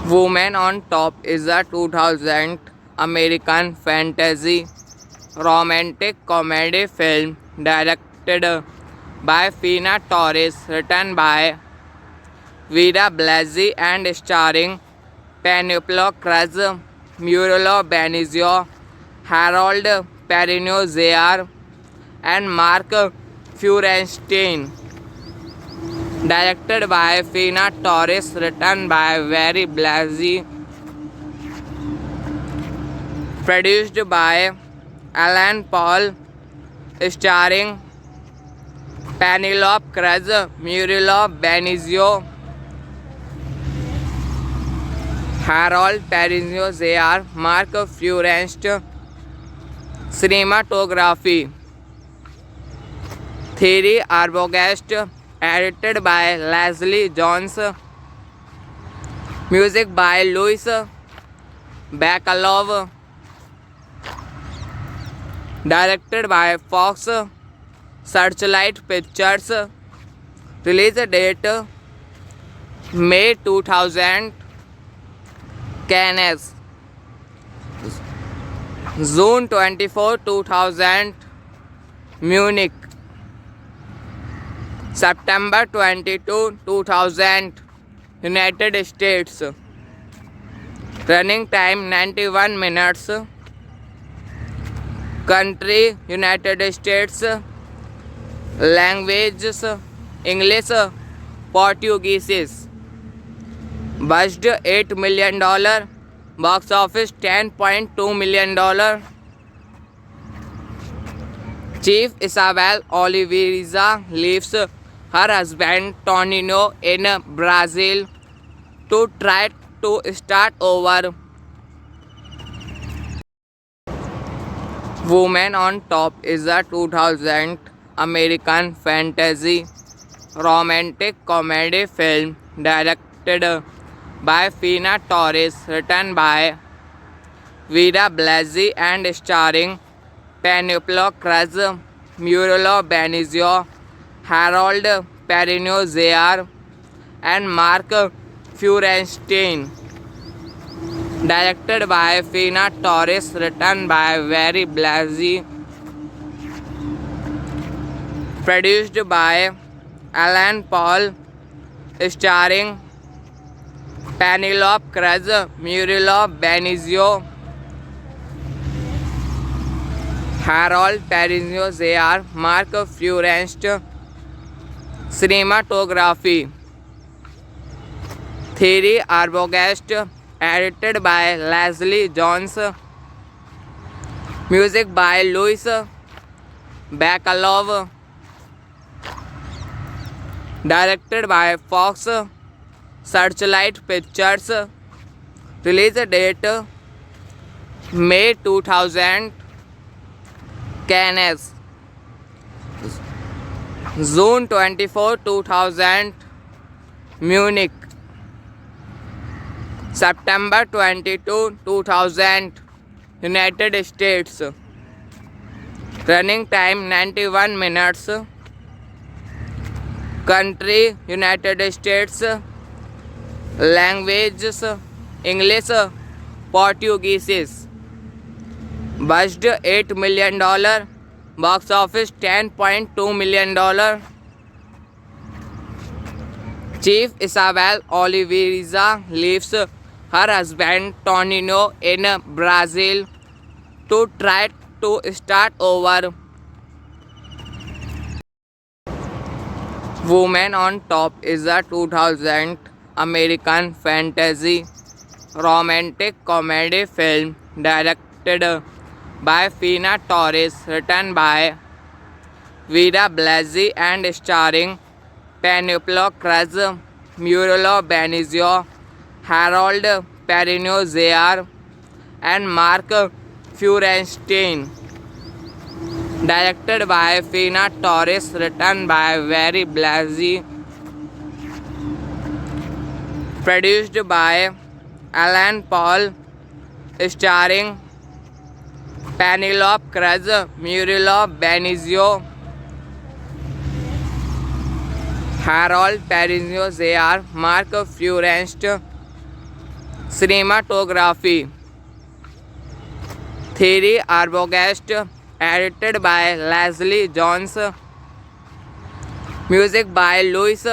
Woman on Top is a 2000 American fantasy romantic comedy film directed by Fina Torres, written by Vida Blasi and starring Penelope Cruz, Muriel Benizio, Harold Perrineau Jr. and Mark Feuerstein. Directed by Fina Torres, written by Very Blasi, produced by Alan Paul, starring Penelope Cruz, Muriel Benizio, Harold Perrineau Jr., Mark Feuerstein. Cinematography Thierry Arbogast, edited by Leslie Jones, music by Louis Bacalov, directed by Fox Searchlight Pictures, release date May 2000, Cannes, June 24, 2000, Munich, September 22, 2000, United States. Running time 91 minutes. Country United States. Languages English, Portuguese. Budget $8 million. Box office $10.2 million. Chief Isabel Oliveira leaves her husband Tonino in Brazil to try to start over. Woman on Top is a 2000 American fantasy romantic comedy film directed by Fina Torres, written by Vida Blasi and starring Penelope Cruz, Muriel Benizio, Harold Perrineau Jr. and Mark Feuerstein. Directed by Fina Torres, written by Very Blasi, produced by Alan Paul, starring Penelope Cruz, Muriel Benizio, Harold Perrineau Jr., Mark Feuerstein. Cinematography Thierry Arbogast, edited by Leslie Jones, music by Louis Bacalov, directed by Fox Searchlight Pictures, release date May 2000, Cannes, June 24, 2000, Munich, September 22, 2000, United States. Running time 91 minutes. Country United States. Languages English, Portuguese. Budget $8 million. Box office $10.2 million. Chief Isabel Oliveira leaves her husband Tonino in Brazil to try to start over. Woman on Top is a 2000 American fantasy romantic comedy film directed by Fina Torres, written by Vida Blasi and starring Penelope Cruz, Muriel Benizio, Harold Perrineau Jr. and Mark Feuerstein. Directed by Fina Torres, written by Very Blasi. Produced by Alan Paul, starring Penelope Cruz, Muriel Benizio, Harold Perrineau Jr., Mark Feuerstein. Cinematography Thierry Arbogast, edited by Leslie Jones. Music by Louis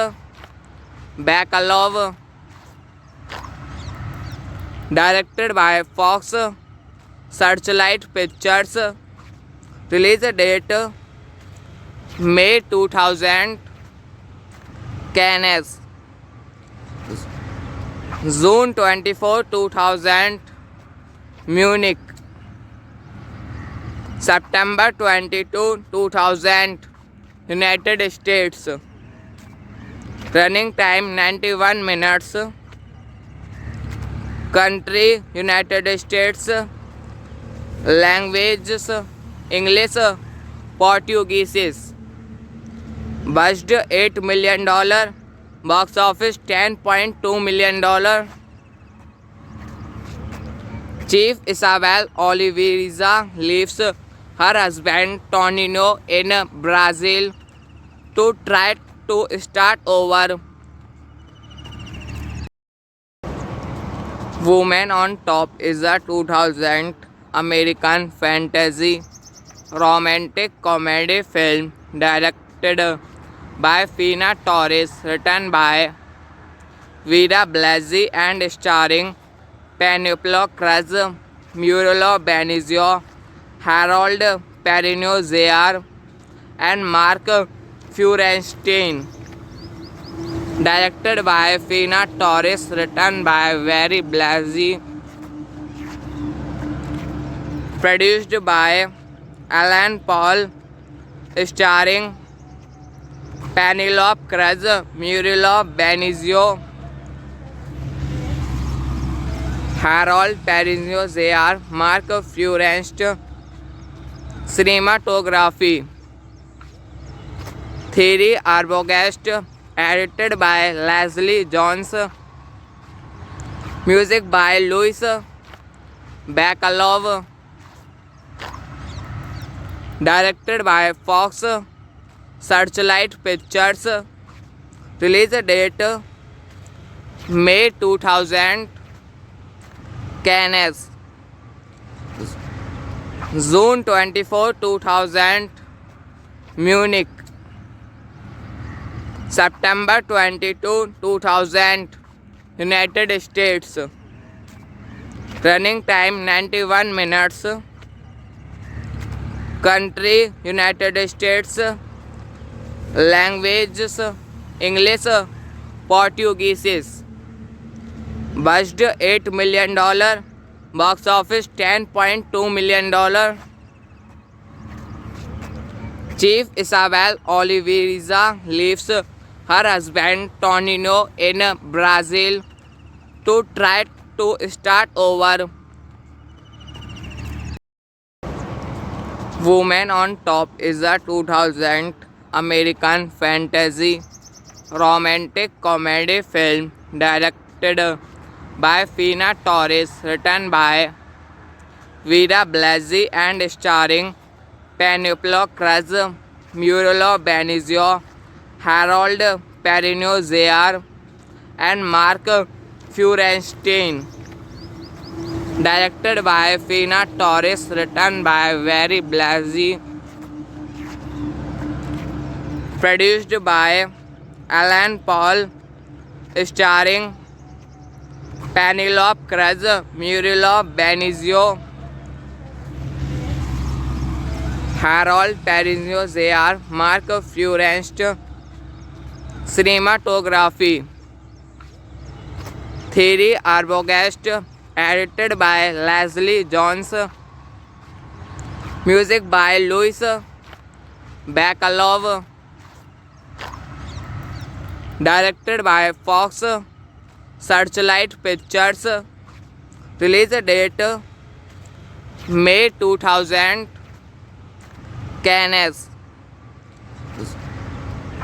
Bacalov. Directed by Fox Searchlight Pictures. Release date May 2000. Cannes, June 24, 2000, Munich, September 22, 2000, United States. Running time 91 minutes. Country United States. Languages English, Portuguese. Budget $8 million. Box office $10.2 million. Chief Isabel Oliveira leaves her husband Tonino in Brazil to try to start over. Woman on Top is a 2000 American fantasy romantic comedy film directed by Fina Torres, written by Vida Blasi and starring Penelope Cruz, Muriel Benizio, Harold Perrineau Jr. and Mark Feuerstein. Directed by Fina Torres, written by Very Blasi. Produced by Alan Paul, starring Penelope Cruz, Muriel Benizio, Harold Perrineau Jr., Mark Feuerstein. Cinematography Thierry Arbogast, edited by Leslie Jones. Music by Louis Bacalov. Directed by Fox Searchlight Pictures. Release date May 2000. Cannes, June 24, 2000, Munich, September 22, 2000, United States. Running time 91 minutes. Country United States. Languages English, Portuguese. Budget $8 million. Box office $10.2 million. Chief Isabel Oliveira leaves her husband Tonino in Brazil to try to start over. Woman on Top is a 2000 American fantasy romantic comedy film directed by Fina Torres, written by Vera Blasi and starring Penelope Cruz, Muriel Benizio, Harold Perrineau Jr. and Mark Feuerstein. Directed by Fina Torres, written by Vera Blasi, produced by Alan Paul, starring Penelope Cruz, Muriel Benizio, Harold Perrineau Jr., Mark Feuerstein. Cinematography Thierry Arbogast, edited by Leslie Jones, music by Louis Bacalov, directed by Fox Searchlight Pictures, release date May 2000, Cannes,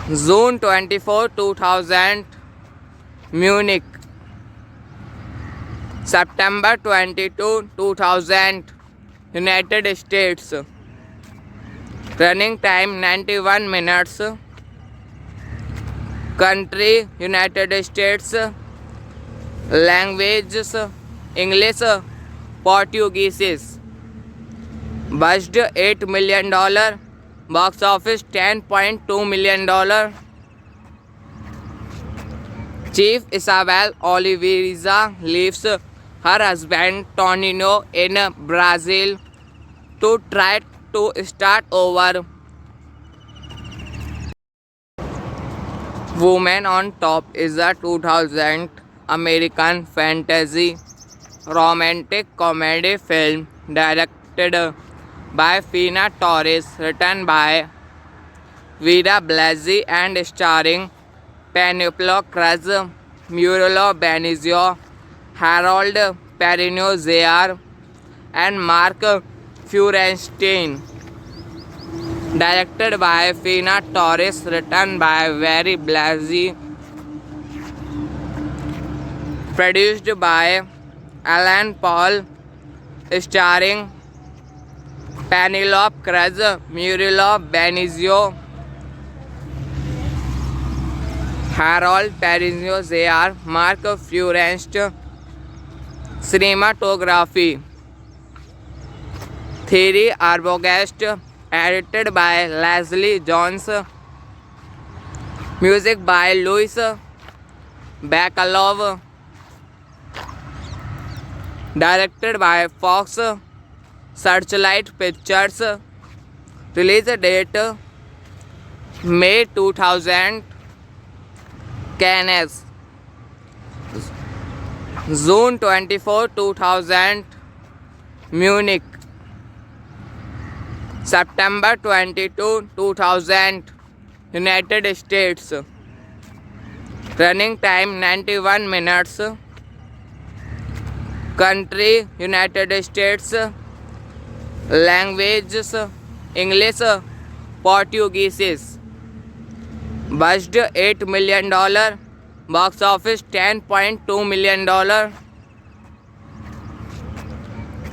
June 24, 2000, Munich, September 22, 2000, United States. Running time 91 minutes. Country United States. Languages English, Portuguese. Budget $8 million. Box office $10.2 million. Chief Isabel Oliveira leaves her husband Tonino in Brazil to try to start over. Woman on Top is a 2000 American fantasy romantic comedy film directed by Fina Torres, written by Vera Blasi and starring Penelope Cruz, Muriel Benizio, Harold Perrineau Jr. and Mark Feuerstein. Directed by Fina Torres, written by Vera Blasi, produced by Alan Paul, starring Penelope Cruz, Muriel Benizio, Harold Perrineau Jr., Mark Feuerstein. Cinematography Thierry Arbogast, edited by Leslie Jones, music by Louis Bacalov, directed by Fox Searchlight Pictures, release date May 2000, Cannes, June 24, 2000, Munich, September 22, 2000, United States. Running time 91 minutes. Country United States. Languages English, Portuguese. Budget $8 million. Box office $10.2 million.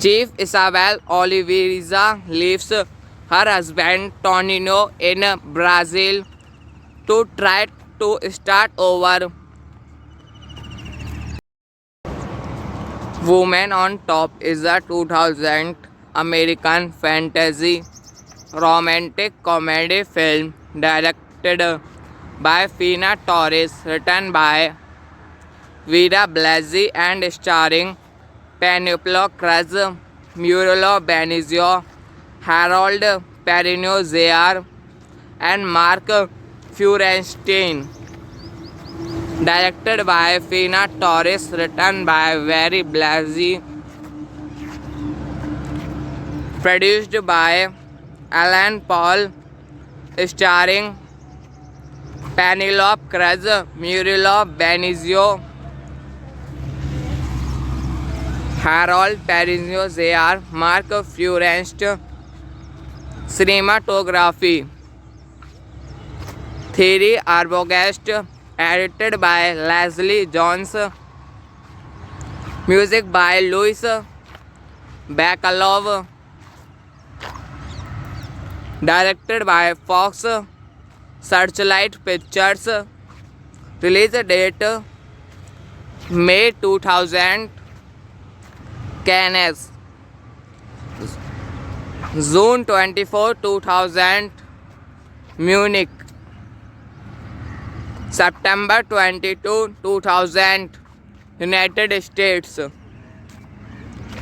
Chief Isabel Oliveira leaves her husband Tonino in Brazil to try to start over. Woman on Top is a 2000 American fantasy romantic comedy film directed by Fina Torres, written by Vera Blasi and starring Penelope Cruz, Muriel Benizio, Harold Perrineau Jr. and Mark Feuerstein. Directed by Fina Torres, written by Vera Blasi, produced by Alan Paul, starring Penelope Cruz, Muriel Benizio, Harold Perrineau Jr., Mark Feuerstein. Cinematography 3 Arbogast, edited by Leslie Jones. Music by Louis Bacalov. Directed by Fox Searchlight Pictures. Release date May 2000. Cannes June 24, 2000. Munich September 22, 2000. United States.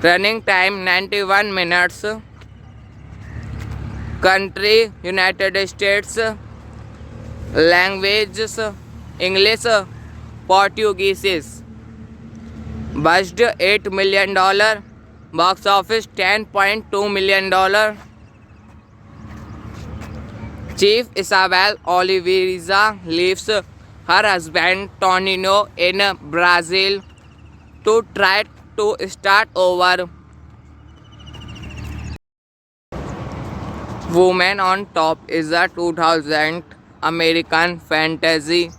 Running time 91 minutes. Country United States. Languages English, Portuguese. Budget $8 million. Box office $10.2 million. Chief Isabel Oliveira leaves her husband Tonino in Brazil to try to start over. Woman on Top is a 2000 American fantasy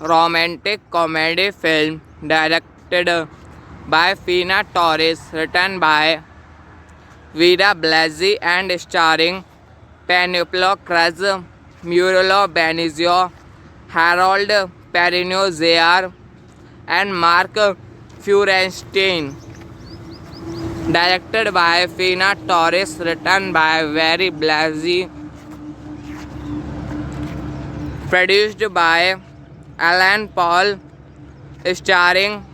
romantic comedy film directed by Fina Torres, written by Vida Blasi and starring Penelope Cruz, Muriel Benizio, Harold Perrineau Jr. and Mark Feuerstein. Directed by Fina Torres, written by Vida Blasi. Produced by Alan Paul, starring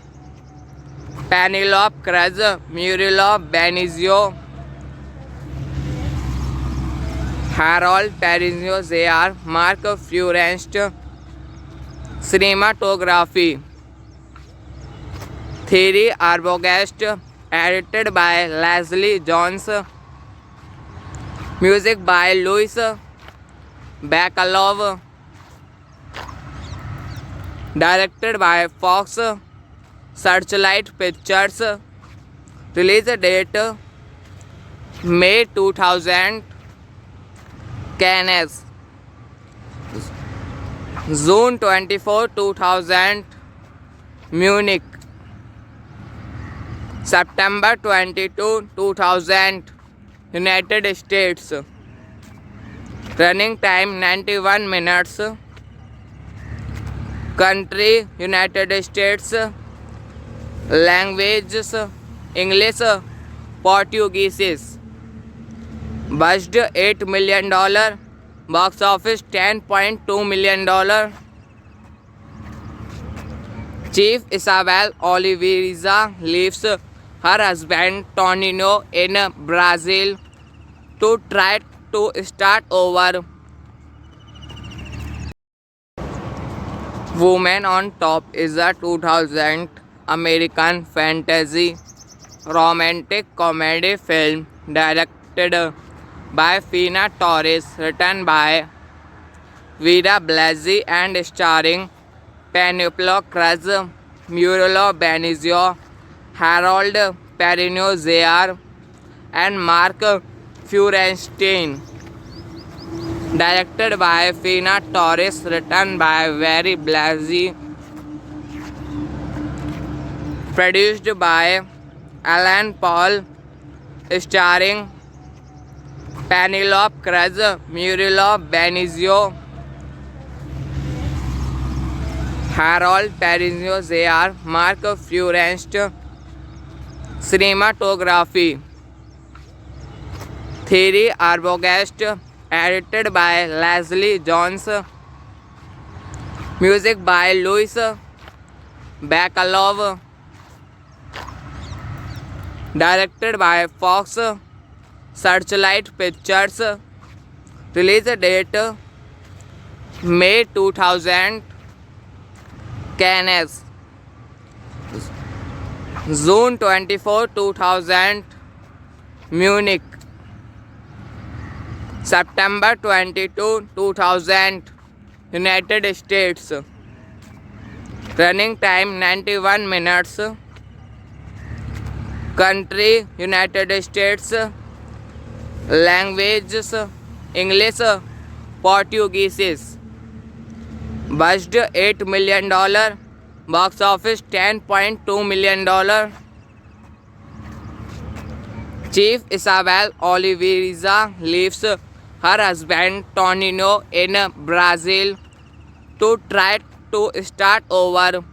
Penelope Cruz, Muriel Benizio, Harold Perrineau Jr., Mark Feuerstein. Cinematography 3 Arbogast, edited by Leslie Jones. Music by Louis Bacalov. Directed by Fox Searchlight Pictures. Release date May 2000. Cannes June 24, 2000. Munich September 22, 2000. United States. Running time 91 minutes. Country United States. Languages English, Portuguese. Budget $8 million. Box office $10.2 million. Chief Isabel Oliveira leaves her husband Tonino in Brazil to try to start over. Woman on Top is a 2000 American fantasy romantic comedy film directed by Fina Torres, written by Vida Blasi and starring Penelope Cruz, Muriel Benizio, Harold Perrineau Jr. and Mark Feuerstein. Directed by Fina Torres, written by Vida Blasi. Produced by Alan Paul, starring Penelope Cruz, Muriel Benizio, Harold Perrineau Jr., Mark Feuerstein. Cinematography 3 Arbogast, edited by Leslie Jones. Music by Louis Bacalov. Directed by Fox Searchlight Pictures. Release date May 2000. Cannes June 24, 2000. Munich September 22, 2000. United States. Running time 91 minutes. Country United States. Languages English, Portuguese. Budget $8 million. Box office $10.2 million. Chief Isabel Oliveira leaves her husband Tonino in Brazil to try to start over.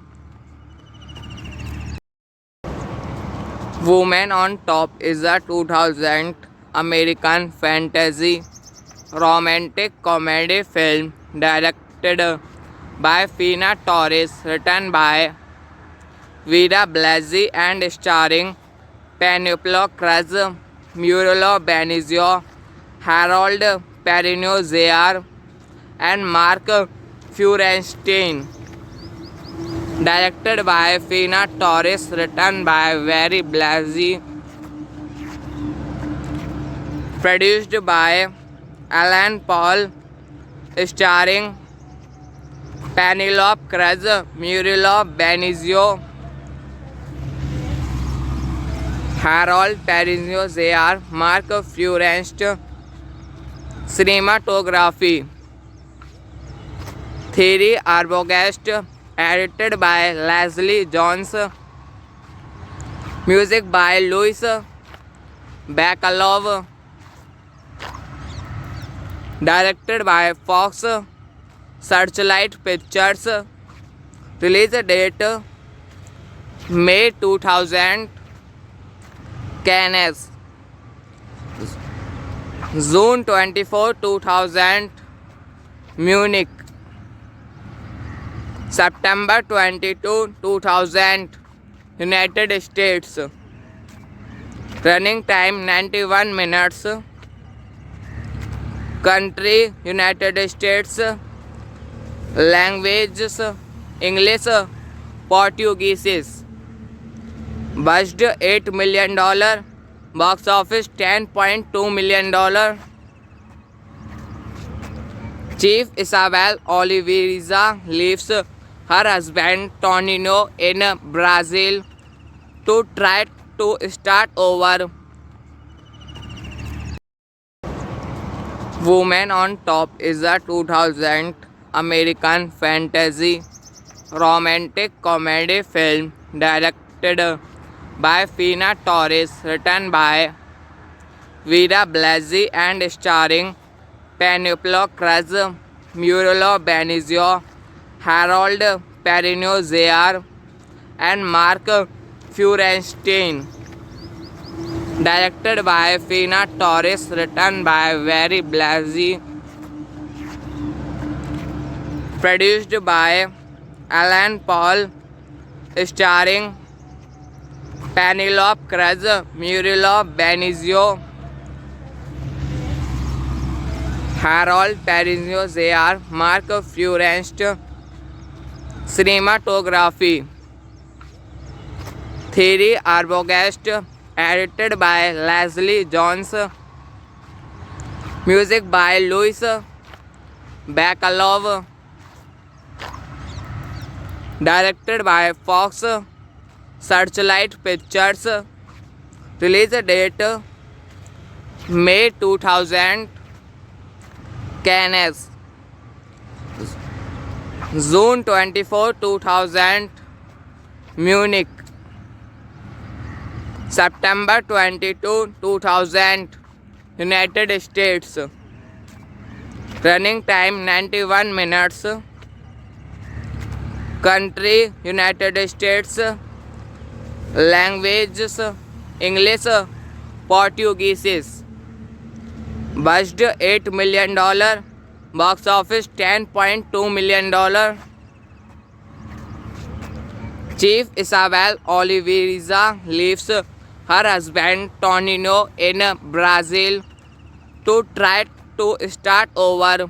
Woman on Top is a 2000 American fantasy romantic comedy film directed by Fina Torres, written by Vida Blasi and starring Penelope Cruz, Muriel Benizio, Harold Perrineau Jr. and Mark Feuerstein. Directed by Fina Torres, written by Very Blasi, produced by Alan Paul, starring Penelope Cruz, Muriel Benizio, Harold Perrineau Jr., Mark Feuerstein. Cinematography Thierry Arbogast, edited by Leslie Jones, music by Louis Bacalov, directed by Fox Searchlight Pictures, release date May 2000, Cannes, June 24, 2000, Munich, September 22, 2000, United States. Running time 91 minutes. Country United States. Languages English, Portuguese. Budget $8 million. Box office $10.2 million. Chief Isabel Oliveira leaves her husband Tonino in Brazil to try to start over. Woman on Top is a 2000 American fantasy romantic comedy film directed by Fina Torres, written by Vida Blasi and starring Penelope Cruz, Muriel Benizio, Harold Perrineau Jr. and Mark Feuerstein. Directed by Fina Torres, written by Very Blasi, produced by Alan Paul, starring Penelope Cruz, Muriel Benizio, Harold Perrineau Jr., Mark Feuerstein. Cinematography Thierry Arbogast, edited by Leslie Jones, music by Louis Bacalov, directed by Fox Searchlight Pictures, release date May 2000, Cannes, June 24, 2000, Munich, September 22, 2000, United States. Running time 91 minutes. Country United States. Languages English, Portuguese. Budget $8 million. Box office $10.2 million. Chief Isabel Oliveira leaves her husband Tonino in Brazil to try to start over.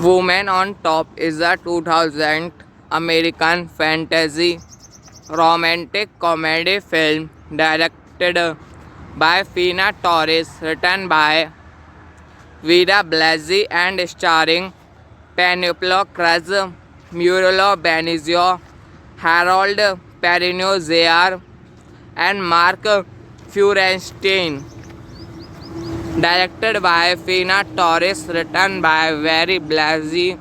Woman on Top is a 2000 American fantasy romantic comedy film directed by Fina Torres, written by Vida Blasi and starring Penelope Cruz, Muriel Benizio, Harold Perrineau Jr. and Mark Feuerstein. Directed by Fina Torres, written by Barry Blasey,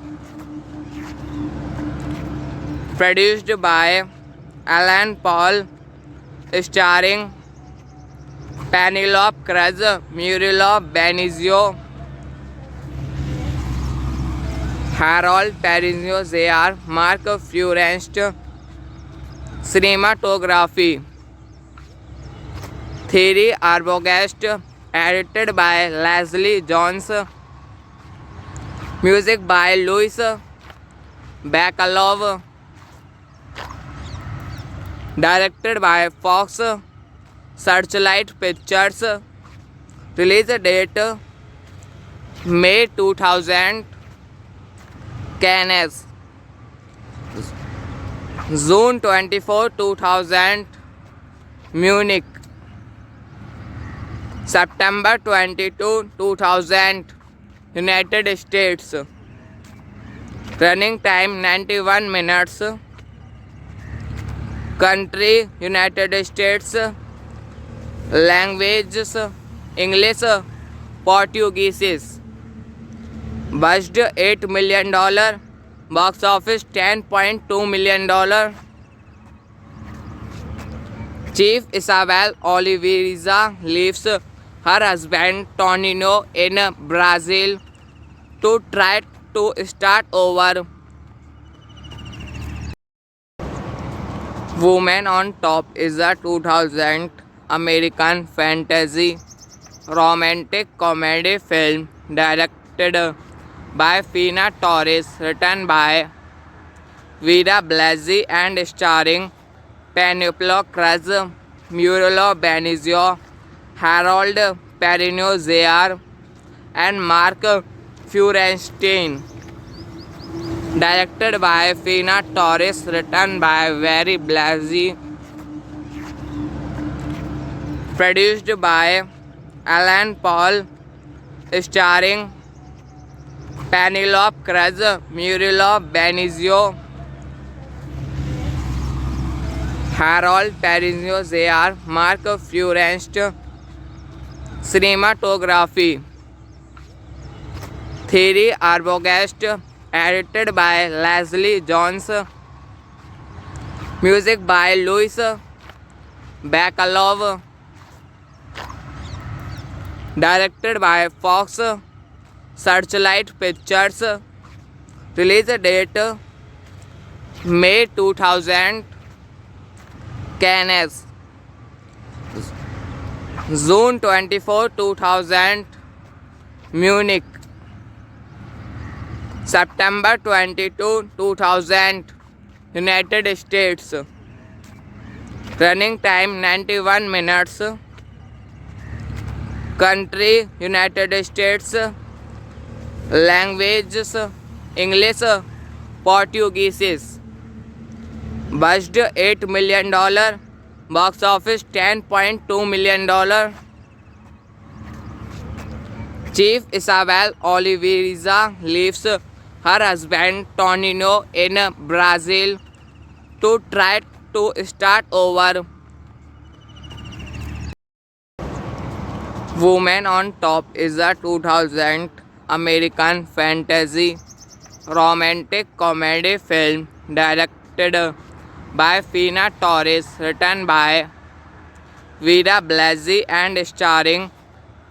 produced by Alan Paul, starring Penelope Cruz, Murilo Benizio, Harold Perrineau Jr., Mark Furest. Cinematography Thierry Arbogast, edited by Leslie Jones, music by Louis Bacalov, directed by Fox Searchlight Pictures, release date May 2000, Cannes, June 24, 2000, Munich, September 22, 2000, United States. Running time 91 minutes. Country United States. Languages English, Portuguese. Budget $8 million. Box office $10.2 million. Chief Isabel Oliveira leaves her husband Tonino in Brazil to try to start over. Woman on Top is a 2000 American fantasy romantic comedy film directed by Fina Torres, written by Vera Blasey and starring Penelope Cruz, Murilo Benizio, Harold Perrineau Jr. and Mark Feuerstein. Directed by Fina Torres, written by Barry Blasey, produced by Alan Paul, starring Penelope Cruz, Murilo Benizio, Harold Perrineau Jr., Mark Furest. Cinematography Thierry Arbogast, edited by Leslie Jones, music by Louis Bacalov, directed by Fox Searchlight Pictures, release date May 2000, Cannes, June 24, 2000, Munich, September 22, 2000, United States. Running time 91 minutes. Country United States. Languages English, Portuguese. Budget $8 million. Box office $10.2 million. Chief Isabel Oliveira leaves her husband Tonino in Brazil to try to start over. Woman on Top is a 2000 American fantasy romantic comedy film directed by Fina Torres, written by Vera Blasey and starring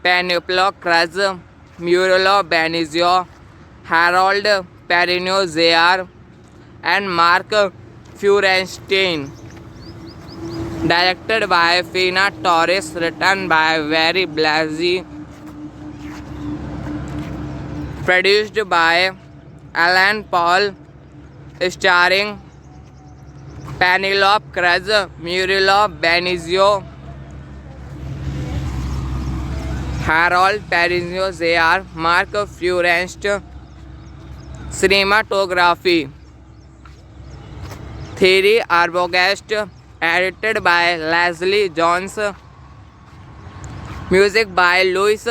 Penelope Cruz, Murilo Benizio, Harold Perrineau Jr. and Mark Feuerstein. Directed by Fina Torres, written by Barry Blasey, produced by Alan Paul, starring Penelope Cruz, Murilo Benizio, Harold Perrineau Jr., Mark Furest. Cinematography Thierry Arbogast, edited by Leslie Jones, music by Louis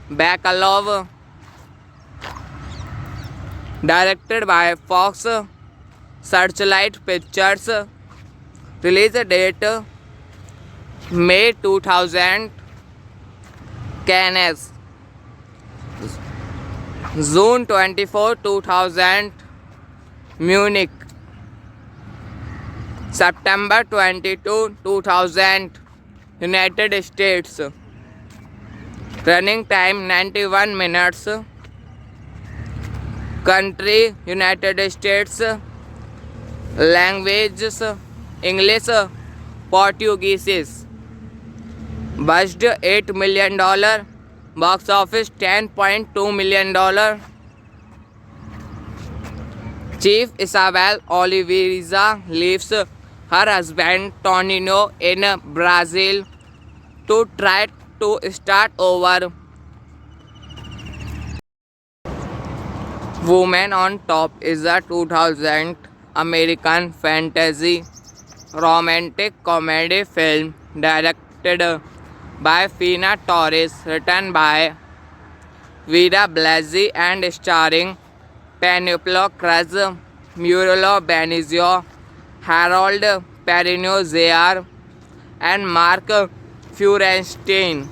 Bacalov, directed by Fox Searchlight Pictures, release date May 2000, Cannes, June 24, 2000, Munich, September 22, 2000, United States. Running time 91 minutes. Country United States. Languages English, Portuguese. Budget $8 million. Box office $10.2 million. Chief Isabel Oliveira leaves her husband Tonino in Brazil to try to start over. Woman on Top is a 2000 American fantasy romantic comedy film directed by Fina Torres, written by Vera Blasi and starring Penelope Cruz, Muriel Benizio, Harold Perrineau Jr. and Mark Feuerstein.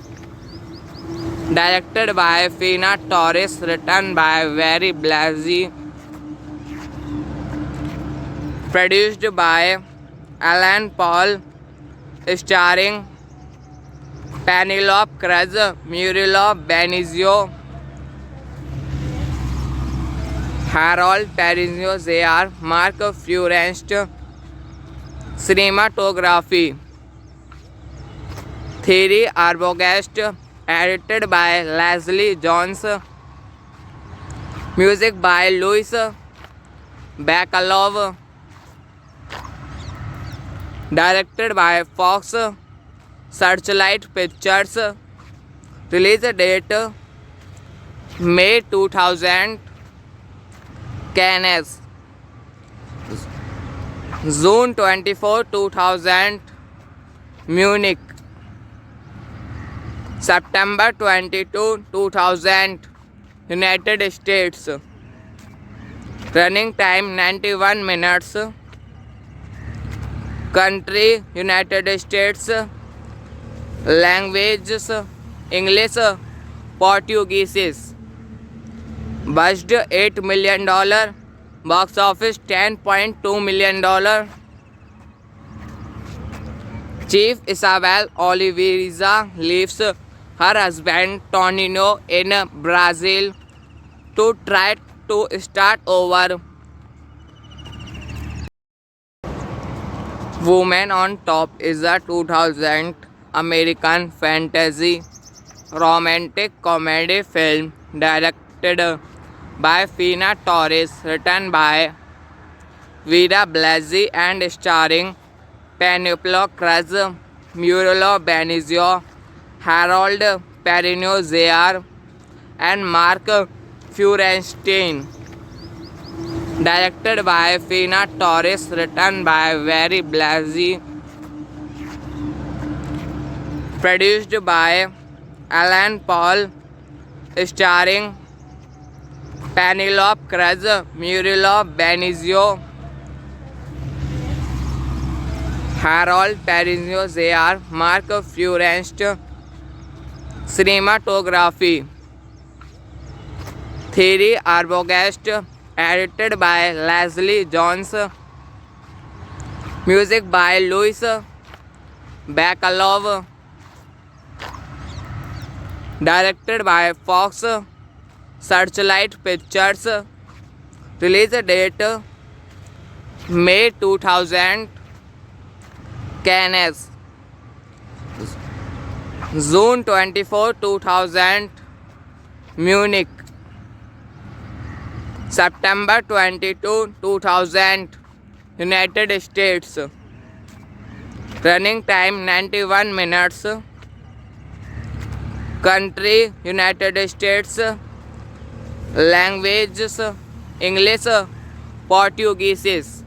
Directed by Fina Torres, written by Vera Blasi. Produced by Alan Paul, starring Penelope Cruz, Muriel Benizio, Harold Perrineau Jr., Mark Feuerstein. Cinematography Thierry Arbogast, edited by Leslie Jones. Music by Louis Bacalov. Directed by Fox Searchlight Pictures. Release date May 2000. Cannes, June 24, 2000, Munich, September 22, 2000, United States. Running time 91 minutes. Country United States. Languages English, Portuguese. Budget $8 million. Box office $10.2 million. Chief Isabel Oliveira leaves her husband Tonino in Brazil to try to start over. Woman on Top is a 2000 American fantasy romantic comedy film directed by Fina Torres, written by Vera Blasi and starring Penelope Cruz, Muriel Benizio, Harold Perrineau Jr. and Mark Feuerstein. Directed by Fina Torres, written by Vera Blasi. Produced by Alan Paul, starring Penelope Cruz, Muriel Benizio, Harold Perrineau Jr., Mark Feuerstein. Cinematography Thierry Arbogast, edited by Leslie Jones. Music by Louis Bacalov. Directed by Fox Searchlight Pictures. Release date May 2000. Cannes, June 24, 2000, Munich, September 22, 2000, United States. Running time 91 minutes. Country United States. Languages English, Portuguese.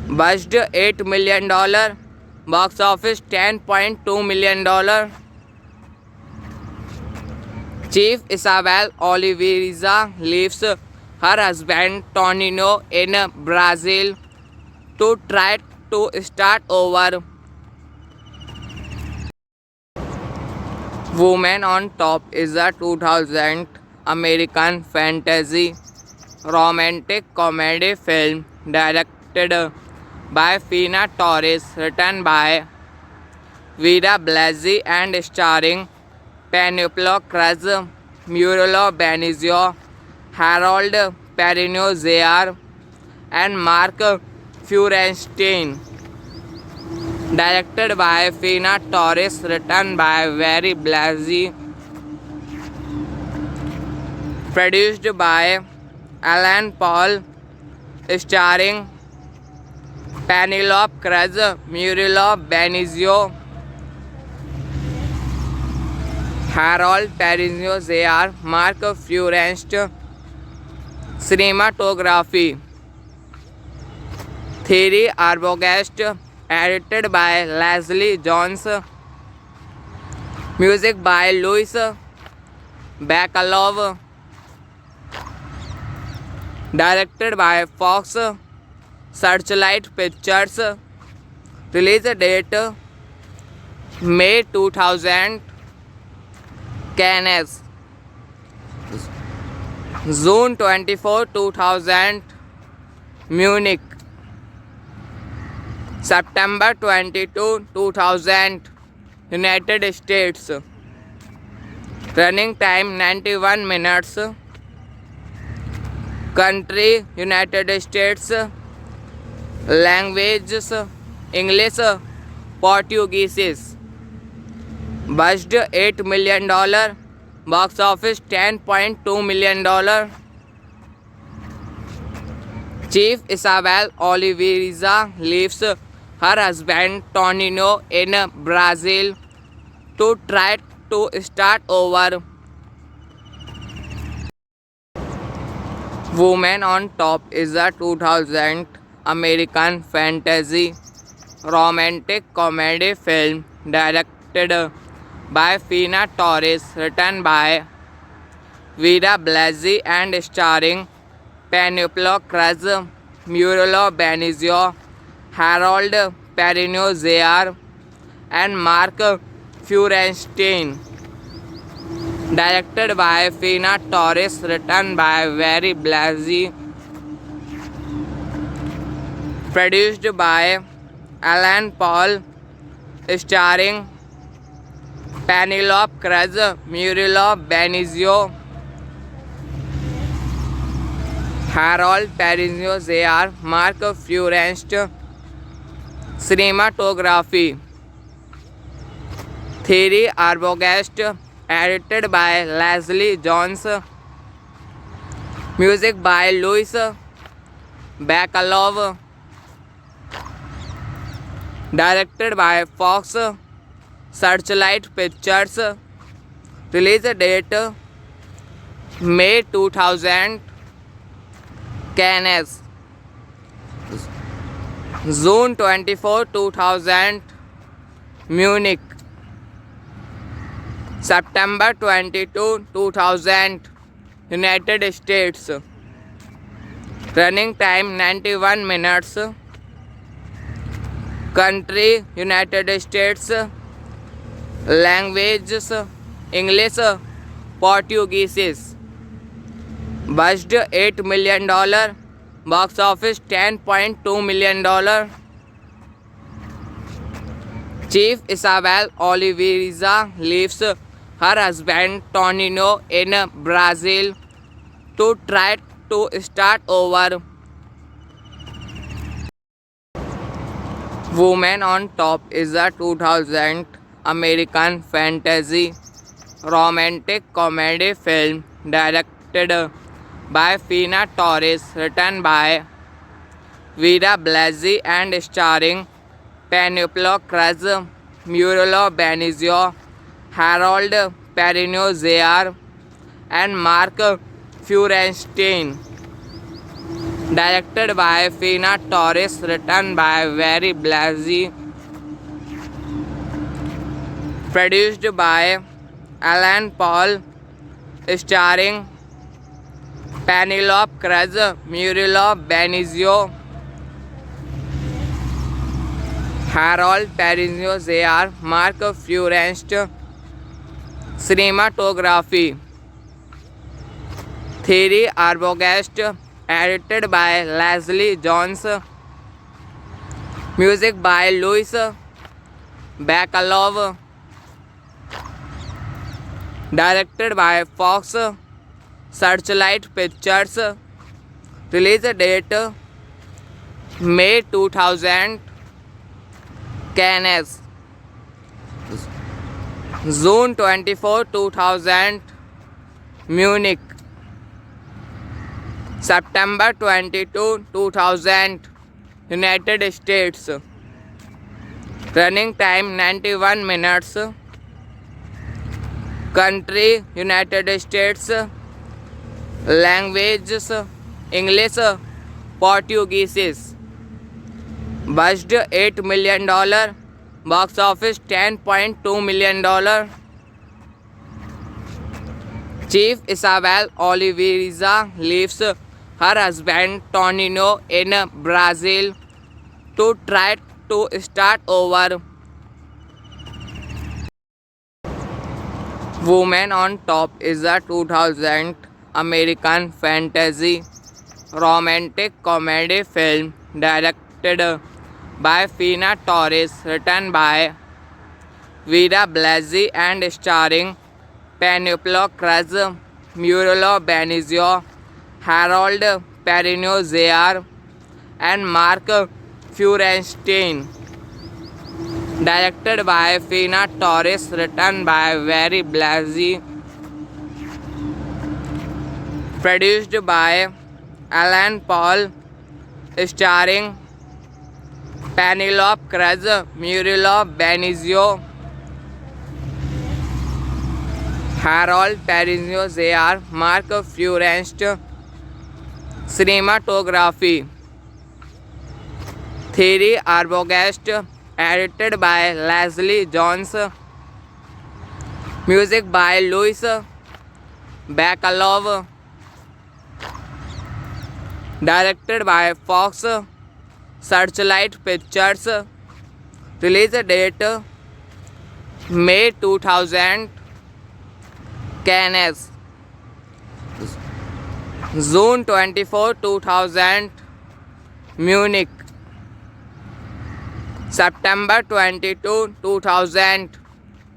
Budget $8 million. Box office $10.2 million. Chief Isabel Oliveira leaves her husband Tonino in Brazil to try to start over. Woman on Top is a 2000 American fantasy romantic comedy film directed by Fina Torres, written by Vida Blasi and starring Penelope Cruz, Muriel Benizio, Harold Perrineau Jr. and Mark Feuerstein. Directed by Fina Torres, written by Very Blasi, produced by Alan Paul, starring Penelope Cruz, Muriel Benizio, Harold Perrineau Jr., Mark Feuerstein. Cinematography Thierry Arbogast, edited by Leslie Jones, music by Louis Bacalov, directed by Fox Searchlight Pictures, release date May 2000, Cannes, June 24, 2000, Munich, September 22, 2000, United States. Running time 91 minutes. Country United States. Languages English, Portuguese. Budget $8 million. Box office $10.2 million. Chief Isabel Oliveira leaves her husband Tonino in Brazil to try to start over. Woman on Top is a 2000 American fantasy romantic comedy film directed by Fina Torres, written by Vida Blasi and starring Penelope Cruz, Muriel Benizio, Harold Perrineau Jr. and Mark Feuerstein. Directed by Fina Torres, written by Very Blasi, produced by Alan Paul, starring Penelope Cruz, Muriel Benizio, Harold Perrineau Jr., Mark Feuerstein. Cinematography Thierry Arbogast, edited by Leslie Jones, music by Louis Bacalov, directed by Fox Searchlight Pictures, release date May 2000, Cannes, June 24, 2000, Munich, September 22, 2000, United States. Running time 91 minutes. Country United States. Languages English, Portuguese. Budget $8 million. Box office $10.2 million. Chief Isabel Oliveira leaves her husband Tonino in Brazil to try to start over. Woman on Top is a 2000 American fantasy romantic comedy film directed by Fina Torres, written by Vida Blasi and starring Penelope Cruz, Muriel Benizio, Harold Perrineau Jr. and Mark Feuerstein. Directed by Fina Torres, written by Very Blasi, produced by Alan Paul, starring Penelope Cruz, Muriel Benizio, Harold Perrineau Jr., Mark Feuerstein. cinematography, 3 Arbogast, edited by Leslie Jones, music by Louis Bacalov, directed by Fox Searchlight Pictures, release date May 2000, Cannes, June 24, 2000, Munich, September 22, 2000, United States, running time 91 minutes, country United States, languages English, Portuguese, budget $8 million, box office $10.2 million. Chief Isabel Oliveira leaves her husband Tonino in Brazil to try to start over. Woman on Top is a 2000 American fantasy romantic comedy film directed by Fina Torres, written by Vera Blasi and starring Penelope Cruz, Muriel Benizio, Harold Perrineau Jr. and Mark Feuerstein. Directed by Fina Torres, written by Vera Blasi, produced by Alan Paul, starring Penelope Cruz, Muriel Benizio, Harold Perrineau Jr., Mark Feuerstein. Cinematography, 3 Arbogast, edited by Leslie Jones, music by Louis Bacalov, directed by Fox Searchlight Pictures, release date May 2000, Cannes, June 24, 2000, Munich, September 22, 2000,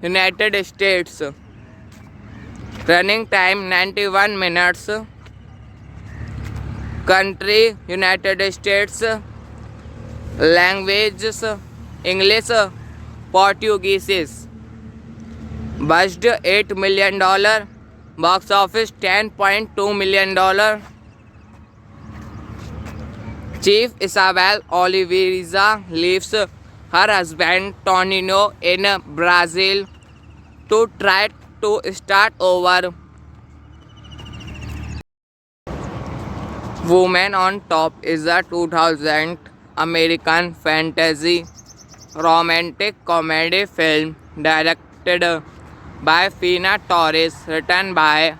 United States, running time 91 minutes, country United States, languages English, Portuguese, budget $8 million, box office $10.2 million. Chief Isabel Oliveira leaves her husband Tonino in Brazil to try to start over. Woman on Top is a 2000 American fantasy romantic comedy film directed by Fina Torres, written by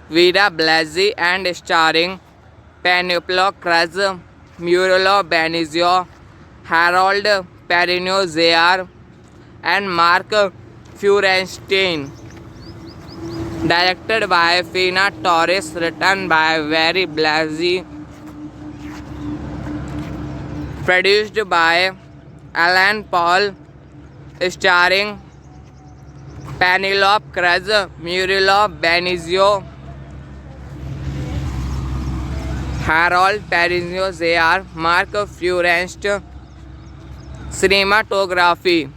Vera Blasi and starring Penelope Cruz, Muriel Benizio, Harold Perrineau Jr. and Mark Feuerstein. Directed by Fina Torres, written by Vera Blasi, produced by Alan Paul, starring Penelope Cruz, Muriel Benizio, Harold Perrineau Jr., Mark Feuerstein. Cinematography,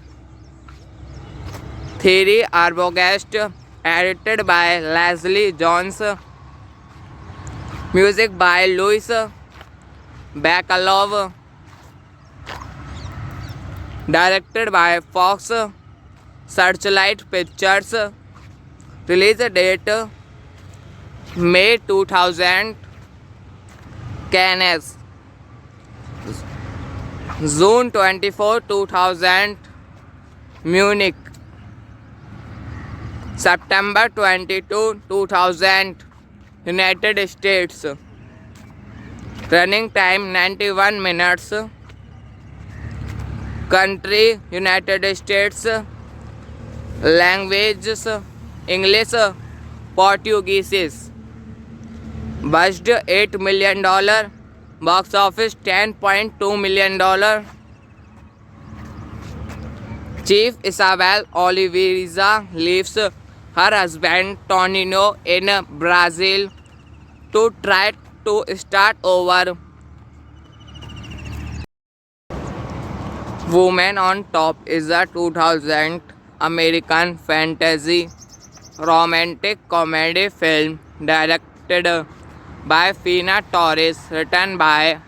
3 Arbogast, edited by Leslie Jones, music by Louis Bacalov, directed by Fox Searchlight Pictures, release date May 2000, Cannes, June 24, 2000, Munich, September 22, 2000, United States, running time 91 minutes, country United States, languages English, Portuguese. Budget $8 million. Box office $10.2 million. Chief Isabel Oliveira leaves her husband Tonino in Brazil to try to start over. Woman on Top is a 2000 American fantasy romantic comedy film directed by Fina Torres, written by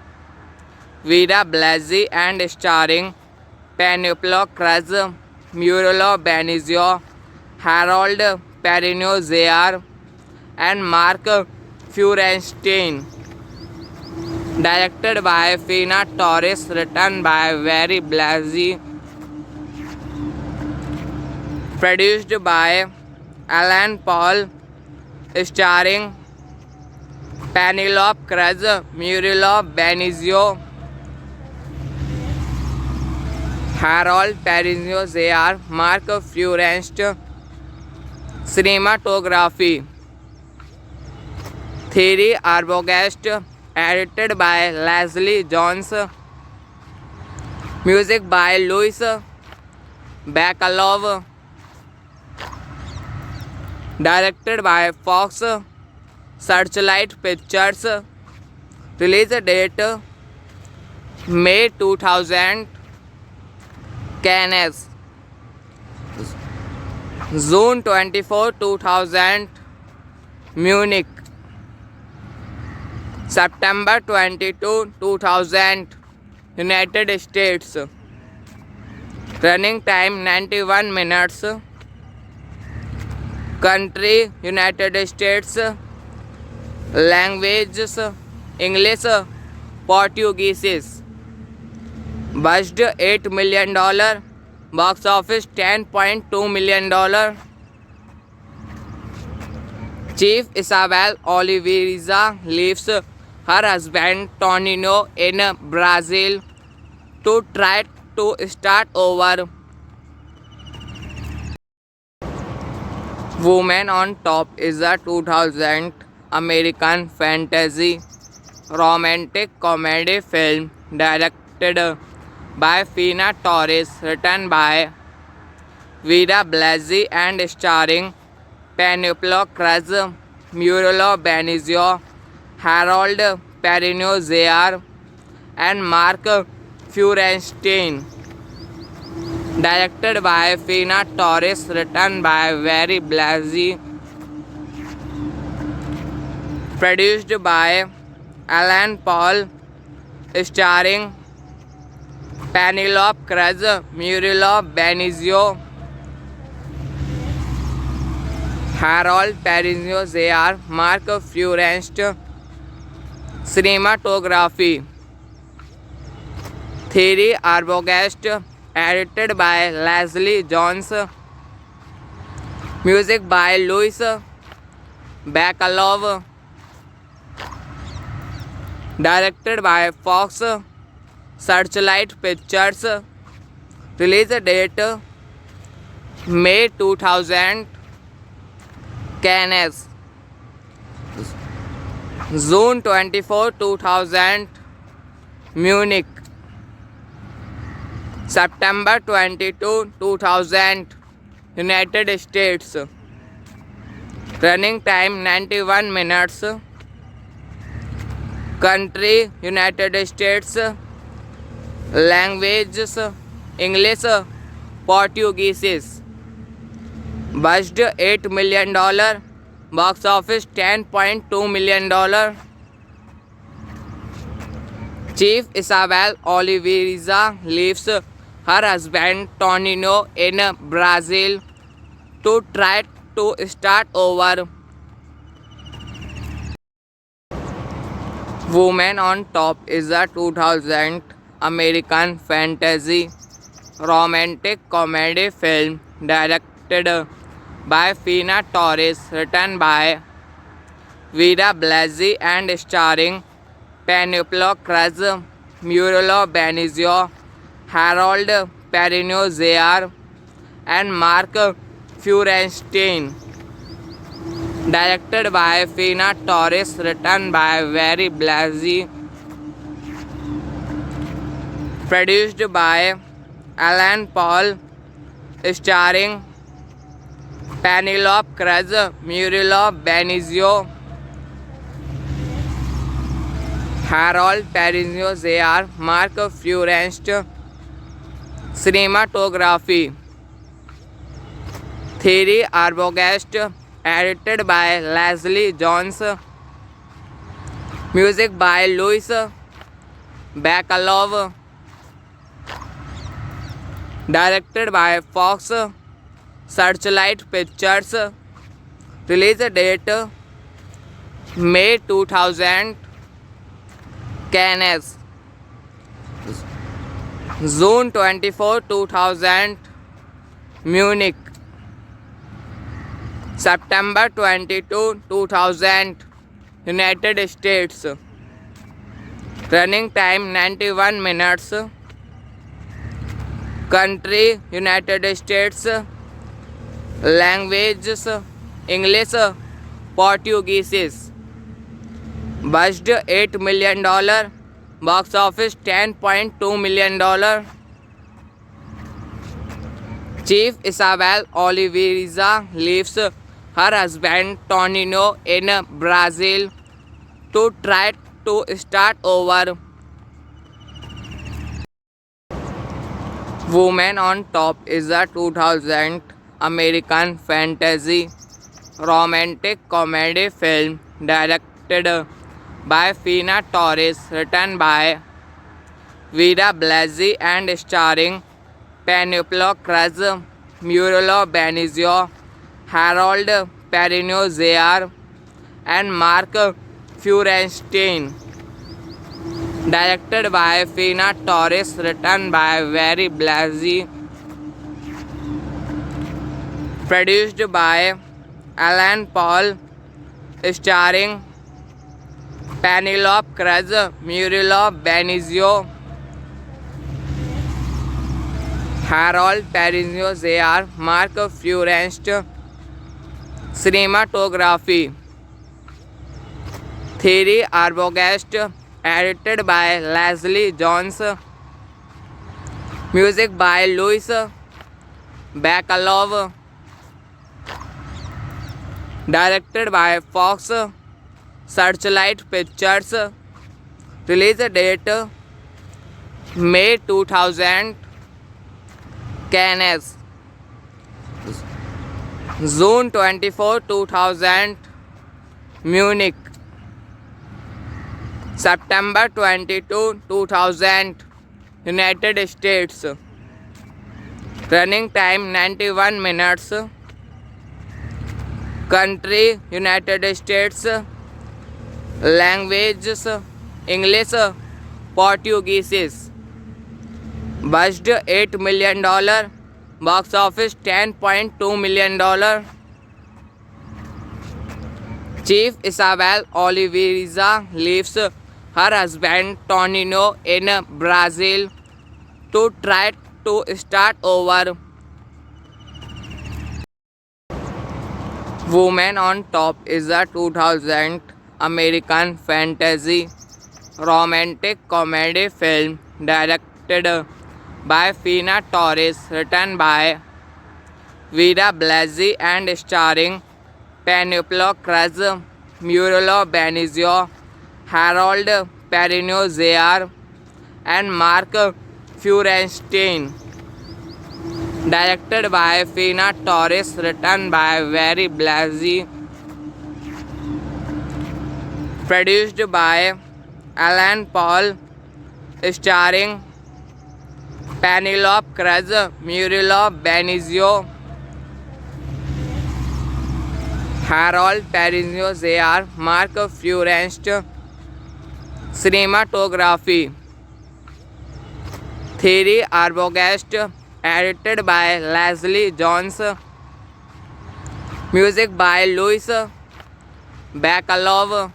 Vida Blasi and starring Penelope Cruz, Muriel Benizio, Harold Perrineau Jr. and Mark Feuerstein. Directed by Fina Torres, written by Very Blasi, produced by Alan Paul, starring Penelope Cruz, Muriel Benizio, Harold Perrineau Jr., Mark Feuerstein. Cinematography Thierry Arbogast, edited by Leslie Jones, music by Louis Bacalov, directed by Fox Searchlight Pictures, release date May 2000, Cannes, June 24, 2000, Munich, September 22, 2000, United States. Running time 91 minutes. Country United States. Languages English, Portuguese. Budget $8 million. Box office $10.2 million. Chief Isabel Oliveira leaves her husband Tonino in Brazil to try to start over. Woman on Top is a 2000 American fantasy romantic comedy film directed by Fina Torres, written by Vida Blasi and starring Penelope Cruz, Muriel Benizio, Harold Perrineau Jr. and Mark Feuerstein. Directed by Fina Torres, written by Very Blasi, produced by Alan Paul, starring Penelope Cruz, Muriel Benizio, Harold Perrineau Jr., Mark Feuerstein. Cinematography Thierry Arbogast, edited by Leslie Jones, music by Louis Bacalov, directed by Fox Searchlight Pictures, release date May 2000, Cannes, June 24, 2000, Munich, September 22, 2000, United States. Running time 91 minutes. Country United States. Languages English, Portuguese. Budget $8 million. Box office $10.2 million. Chief Isabel Oliveira leaves her husband Tonino in Brazil to try to start over. Woman on Top is a 2000 American fantasy romantic comedy film directed by Fina Torres, written by Vida Blasi and starring Penelope Cruz, Muriel Benizio, Harold Perrineau Jr. and Mark Feuerstein. directed by Fina Torres, written by Barry Blasey, produced by Alan Paul, starring Penelope Cruz, Murilo Benizio, Harold Perrineau Jr., Mark Furest. Cinematography Thierry Arbogast, edited by Leslie Jones, music by Louis Bacalov, directed by Fox Searchlight Pictures, release date May 2000, Cannes, June 24, 2000, Munich, September 22, 2000, United States. Running time 91 minutes. Country United States. Languages English, Portuguese. Budget $8 million. Box office $10.2 million. Chief Isabel Oliveira leaves her husband Tonino in Brazil to try to start over. Woman on Top is a 2000 American fantasy romantic comedy film directed by Fina Torres, written by Vera Blasey and starring Penelope Cruz, Murilo Benizio, Harold Perrineau Jr. and Mark Feuerstein. Directed by Fina Torres, written by Barry Blasey, produced by Alan Paul, starring Penelope Cruz, Murilo Benizio, Harold Perrineau Jr., Mark Furest. Cinematography Thierry Arbogast, edited by Leslie Jones, music by Louis Bacalov, directed by Fox Searchlight Pictures, release date May 2000, Cannes, June 24, 2000, Munich, September 22, 2000, United States. Running time 91 minutes. Country United States. Languages English, Portuguese. Budget $8 million. Box office $10.2 million. Chief Isabel Oliveira leaves her husband Tonino in Brazil to try to start over. Woman on Top is a 2000 American fantasy romantic comedy film directed by Fina Torres, written by Vera Blasey and starring Penelope Cruz, Murilo Benizio, Harold Perrineau Jr. and Mark Feuerstein. Directed by Fina Torres, written by Barry Blasey, produced by Alan Paul, starring Penelope Cruz, Murilo Benizio, Harold Perrineau Jr., Mark Furest. Cinematography Thierry Arbogast, edited by Leslie Jones, music by Louis Bacalov,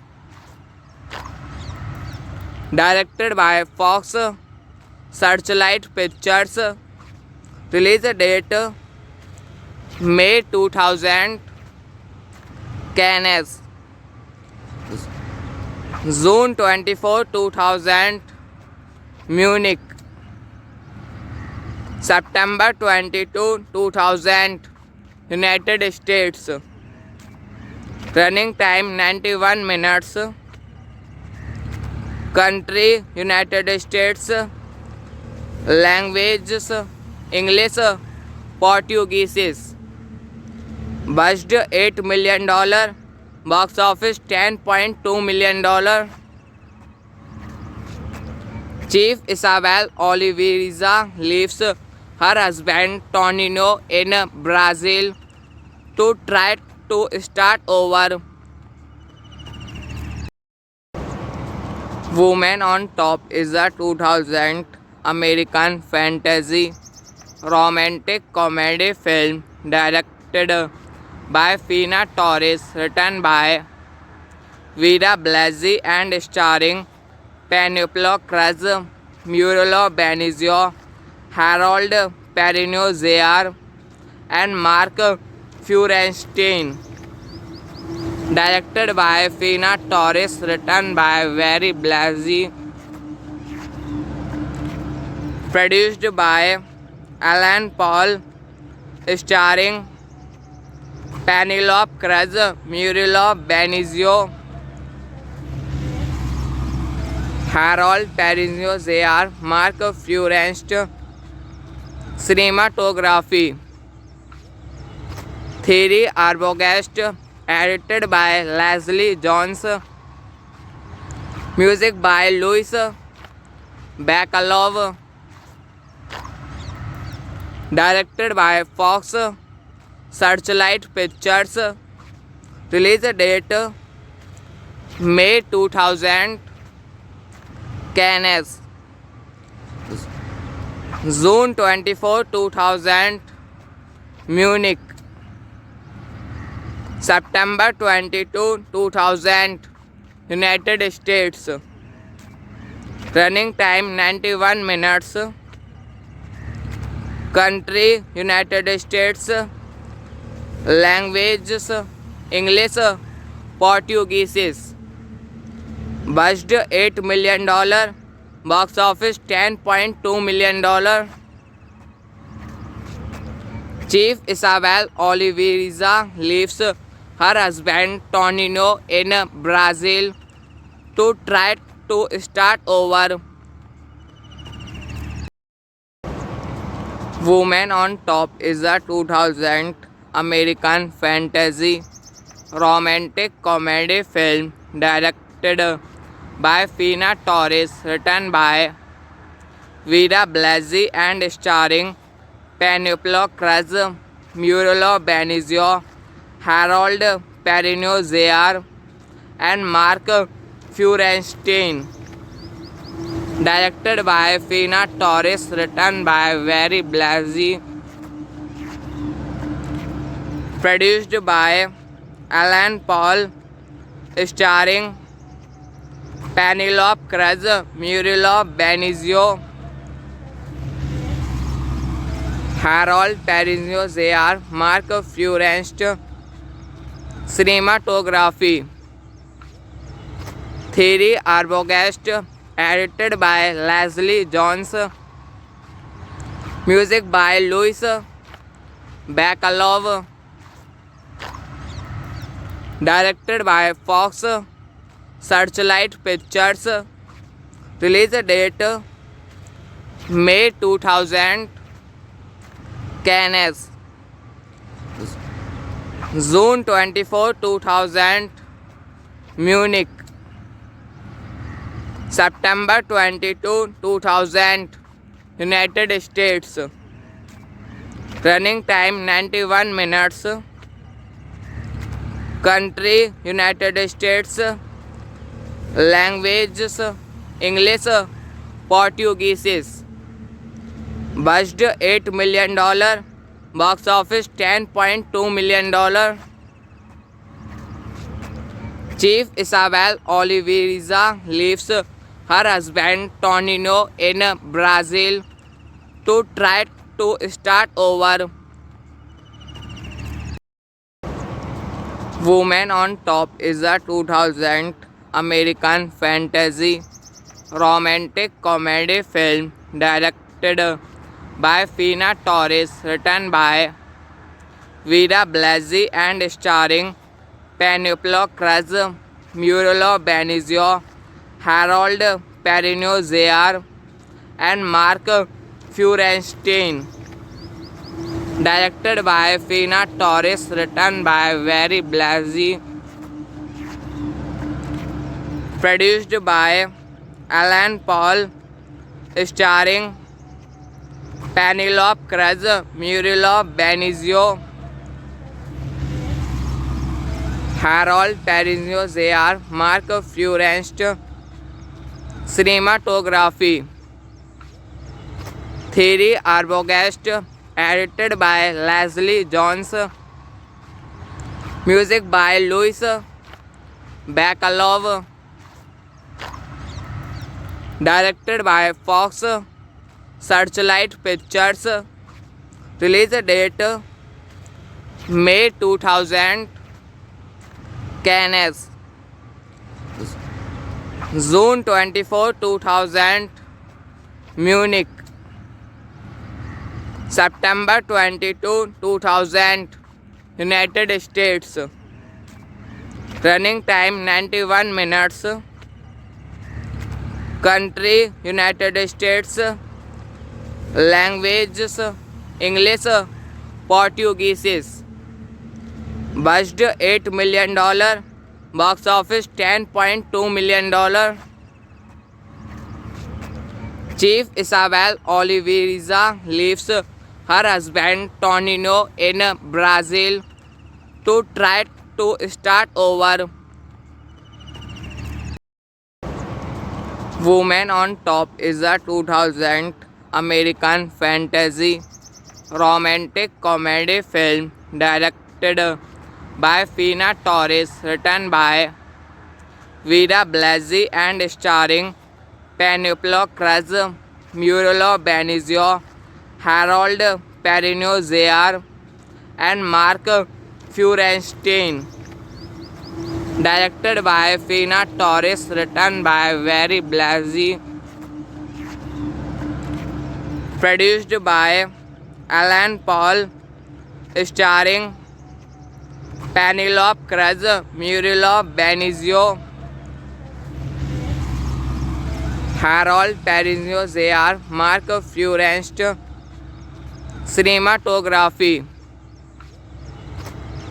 directed by Fox Searchlight Pictures, release date May 2000, Cannes, June 24, 2000, Munich, September 22, 2000, United States. Running time 91 minutes. Country United States. Languages English, Portuguese. Budget $8 million. Box office $10.2 million. Chief Isabel Oliveira leaves her husband Tonino in Brazil to try to start over. Woman on Top is a 2000 American fantasy romantic comedy film directed by Fina Torres, written by Vera Blasi and starring Penelope Cruz, Muriel Benizio, Harold Perrineau Jr. and Mark Feuerstein. Directed by Fina Torres, written by Vera Blasi. Produced by Alan Paul, starring Penelope Cruz, Muriel Benizio, Harold Perrineau Jr., Mark Feuerstein. Cinematography Thierry Arbogast, edited by Leslie Jones. Music by Louis Bacalov. Directed by Fox Searchlight Pictures. Release date May 2000. Cannes, June 24, 2000, Munich, September 22, 2000, United States. Running time 91 minutes. Country United States. Languages English, Portuguese. Budget $8 million. Box office $10.2 million. Chief Isabel Oliveira leaves her husband Tonino in Brazil to try to start over. Woman on Top is a 2000 American fantasy romantic comedy film directed by Fina Torres, written by Vera Blasi and starring Penelope Cruz, Muriel Benizio, Harold Perrineau Jr. and Mark Feuerstein. Directed by Fina Torres, written by Vera Blasi. Produced by Alan Paul, starring Penelope Cruz, Muriel Benizio, Harold Perrineau Jr., Mark Feuerstein. Cinematography Thierry Arbogast, edited by Leslie Jones. Music by Louis Bacalov. Directed by Fox Searchlight Pictures. Release date May 2000. Cannes, June 24, 2000, Munich, September 22, 2000, United States. Running time 91 minutes. Country United States. Languages English, Portuguese. Budget $8 million. Box office $10.2 million. Chief Isabel Oliveira leaves her husband Tonino in Brazil to try to start over. Woman on Top is a 2000 American fantasy romantic comedy film directed by Fina Torres, written by Vera Blasi and starring Penelope Cruz, Muriel Benizio, Harold Perrineau Jr., and Mark Feuerstein. Directed by Fina Torres, written by Vera Blasi, produced by Alan Paul, starring Penelope Cruz, Muriel Benizio, Harold Perrineau Jr., Mark Feuerstein. Cinematography Thierry Arbogast, edited by Leslie Jones, music by Louis Bacalov, directed by Fox Searchlight Pictures, release date May 2000, Cannes, June 24, 2000, Munich, September 22, 2000, United States. Running time 91 minutes. Country United States. Languages English, Portuguese. Budget $8 million. Box office $10.2 million. Chief Isabel Oliveira leaves her husband Tonino in Brazil to try to start over. Woman on Top is a 2000 American fantasy romantic comedy film directed by Fina Torres, written by Vera Blasi and starring Penelope Cruz, Muriel Benizio, Harold Perrineau Jr., and Mark Feuerstein. Directed by Fina Torres, written by Vera Blasi, produced by Alan Paul, starring Penelope Cruz, Muriel Benizio, Harold Perrineau Jr., Mark Feuerstein. Cinematography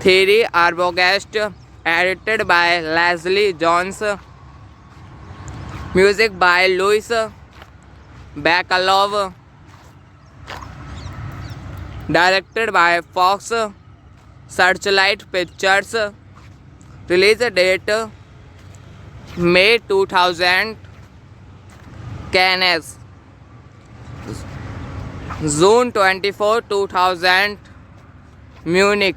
Thierry Arbogast, edited by Leslie Jones, music by Louis Bacalov, directed by Fox Searchlight Pictures, release date May 2000, Cannes, June 24, 2000, Munich,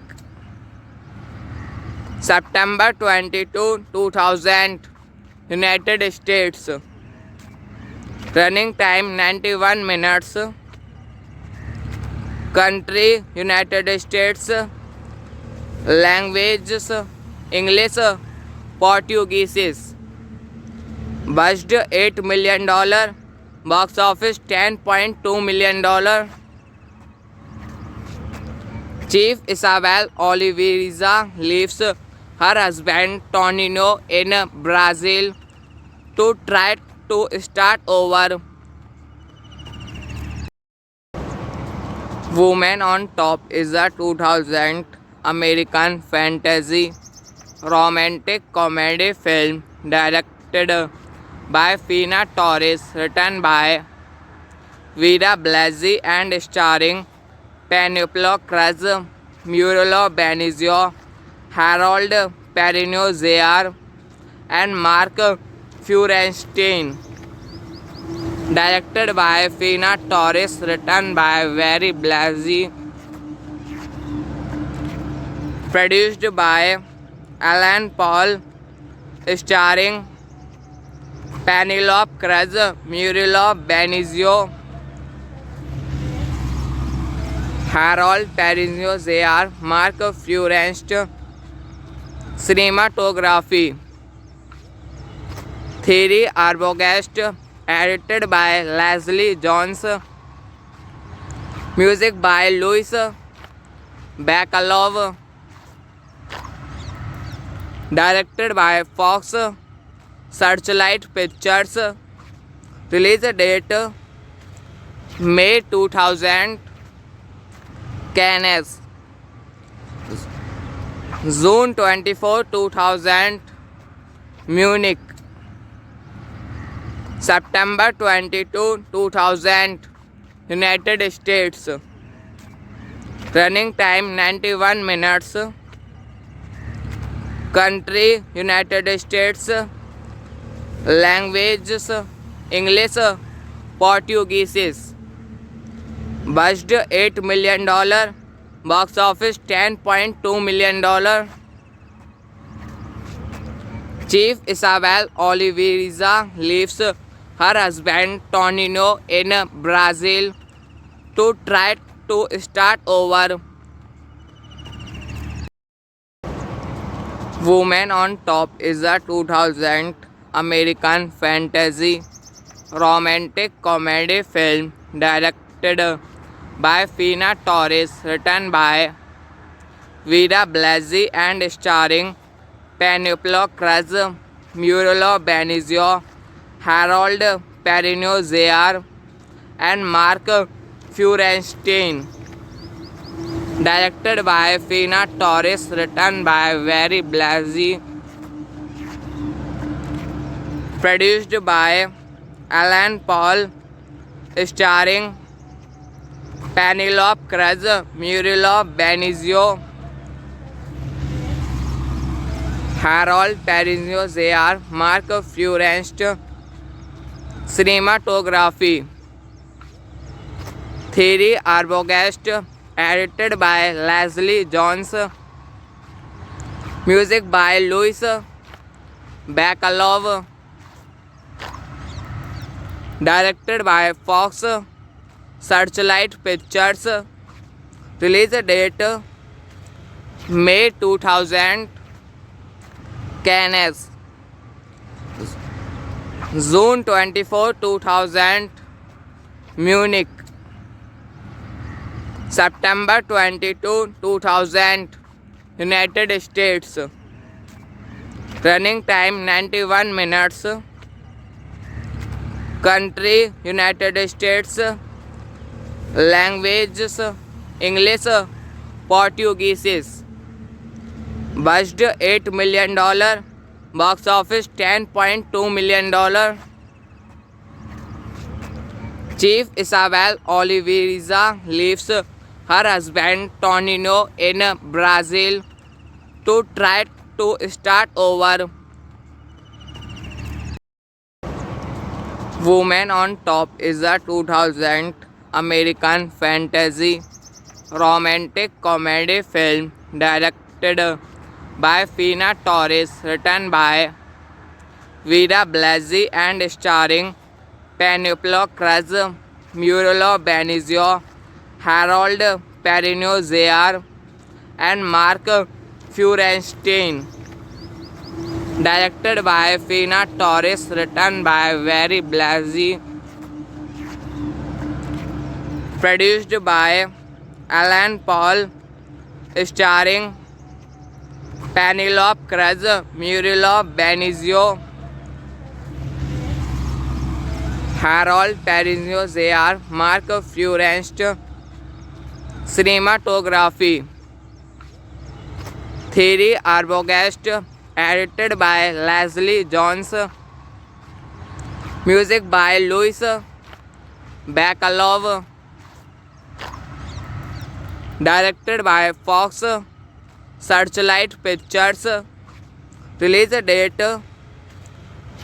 September 22, 2000, United States. Running time 91 minutes. Country United States. Languages English, Portuguese. Budget $8 million. Box office $10.2 million. Chief Isabel Oliveira leaves her husband Tonino in Brazil to try to start over. Woman on Top is a 2000 American fantasy romantic comedy film directed by Fina Torres, written by Vera Blasi and starring Penelope Cruz, Muriel Benizio, Harold Perrineau Jr., and Mark Feuerstein. Directed by Fina Torres, written by Vera Blasi, produced by Alan Paul, starring Penelope Cruz, Muriel Benizio, Harold Perrineau Jr., Mark Feuerstein. cinematography, Theory Arbogast, edited by Leslie Jones, music by Louis Bacalov, directed by Fox Searchlight Pictures, release date May 2000, Cannes, June 24, 2000, Munich, September 22, 2000, United States, running time 91 minutes, country United States, languages English, Portuguese, budget $8 million, box office $10.2 million. Chief Isabel Oliveira leaves her husband Tonino in Brazil to try to start over. Woman on Top is a 2000 American fantasy romantic comedy film directed by Fina Torres, written by Vera Blasi and starring Penelope Cruz, Muriel Benizio, Harold Perrineau Jr. and Mark Feuerstein. Directed by Fina Torres, written by Vera Blasi, produced by Alan Paul, starring Penelope Cruz, Muriel Benizio, Harold Perrineau Jr., Mark Feuerstein. Cinematography, Theory Arbogast, edited by Leslie Jones, music by Louis Bacalov, directed by Fox Searchlight Pictures, release date May 2000, Cannes, June 24, 2000, Munich, September 22, 2000, United States, running time 91 minutes, country United States, languages English, Portuguese, budget $8 million, box office $10.2 million. Chief Isabel Oliveira leaves her husband Tonino in Brazil to try to start over. Woman on Top is a 2000 American fantasy romantic comedy film directed by Fina Torres, written by Vera Blasi and starring Penelope Cruz, Muriel Benizio, Harold Perrineau Jr. and Mark Feuerstein. Directed by Fina Torres, written by Vera Blasi, produced by Alan Paul, starring Penelope Cruz, Muriel Benizio, Harold Perrineau Jr., Mark Feuerstein. Cinematography, Theory Arbogast, edited by Leslie Jones, music by Louis Bacalov, directed by Fox Searchlight Pictures, release date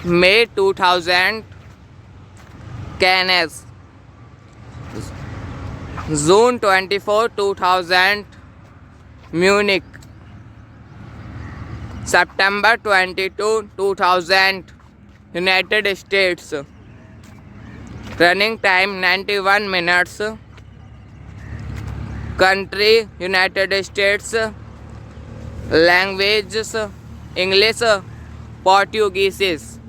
May 2000, Cannes, June 24, 2000, Munich, September 22, 2000, United States, running time 91 minutes, country United States, languages English, Portuguese.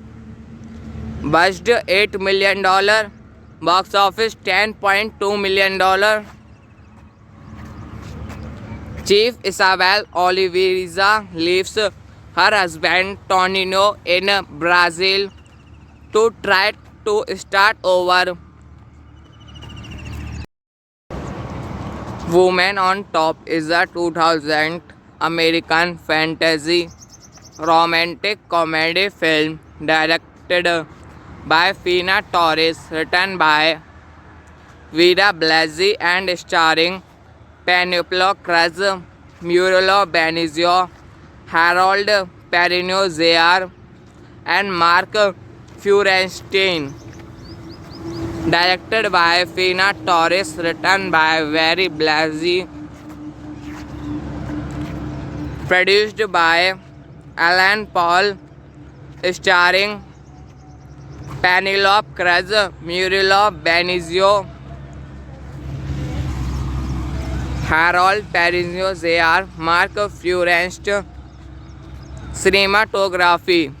Budget $8 million. Box office $10.2 million. Chief Isabel Oliveira leaves her husband Tonino in Brazil to try to start over. Woman on Top is a 2000 American fantasy romantic comedy film directed by Fina Torres, written by Vida Blasi and starring Penelope Cruz, Muriel Benizio, Harold Perrineau Jr. and Mark Feuerstein. Directed by Fina Torres, written by Vida Blasi, produced by Alan Paul, starring Penelope Cruz, Muriel Benizio, Harold Perrineau Jr., Mark Feuerstein. Cinematography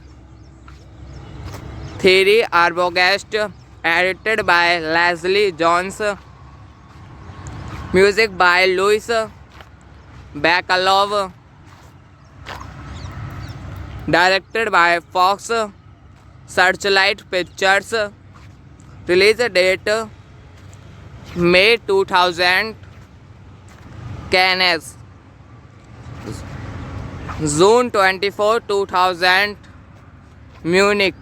Thierry Arbogast, edited by Leslie Jones, music by Louis Bacalov, directed by Fox Searchlight Pictures, release date May 2000, Cannes, June 24, 2000, Munich,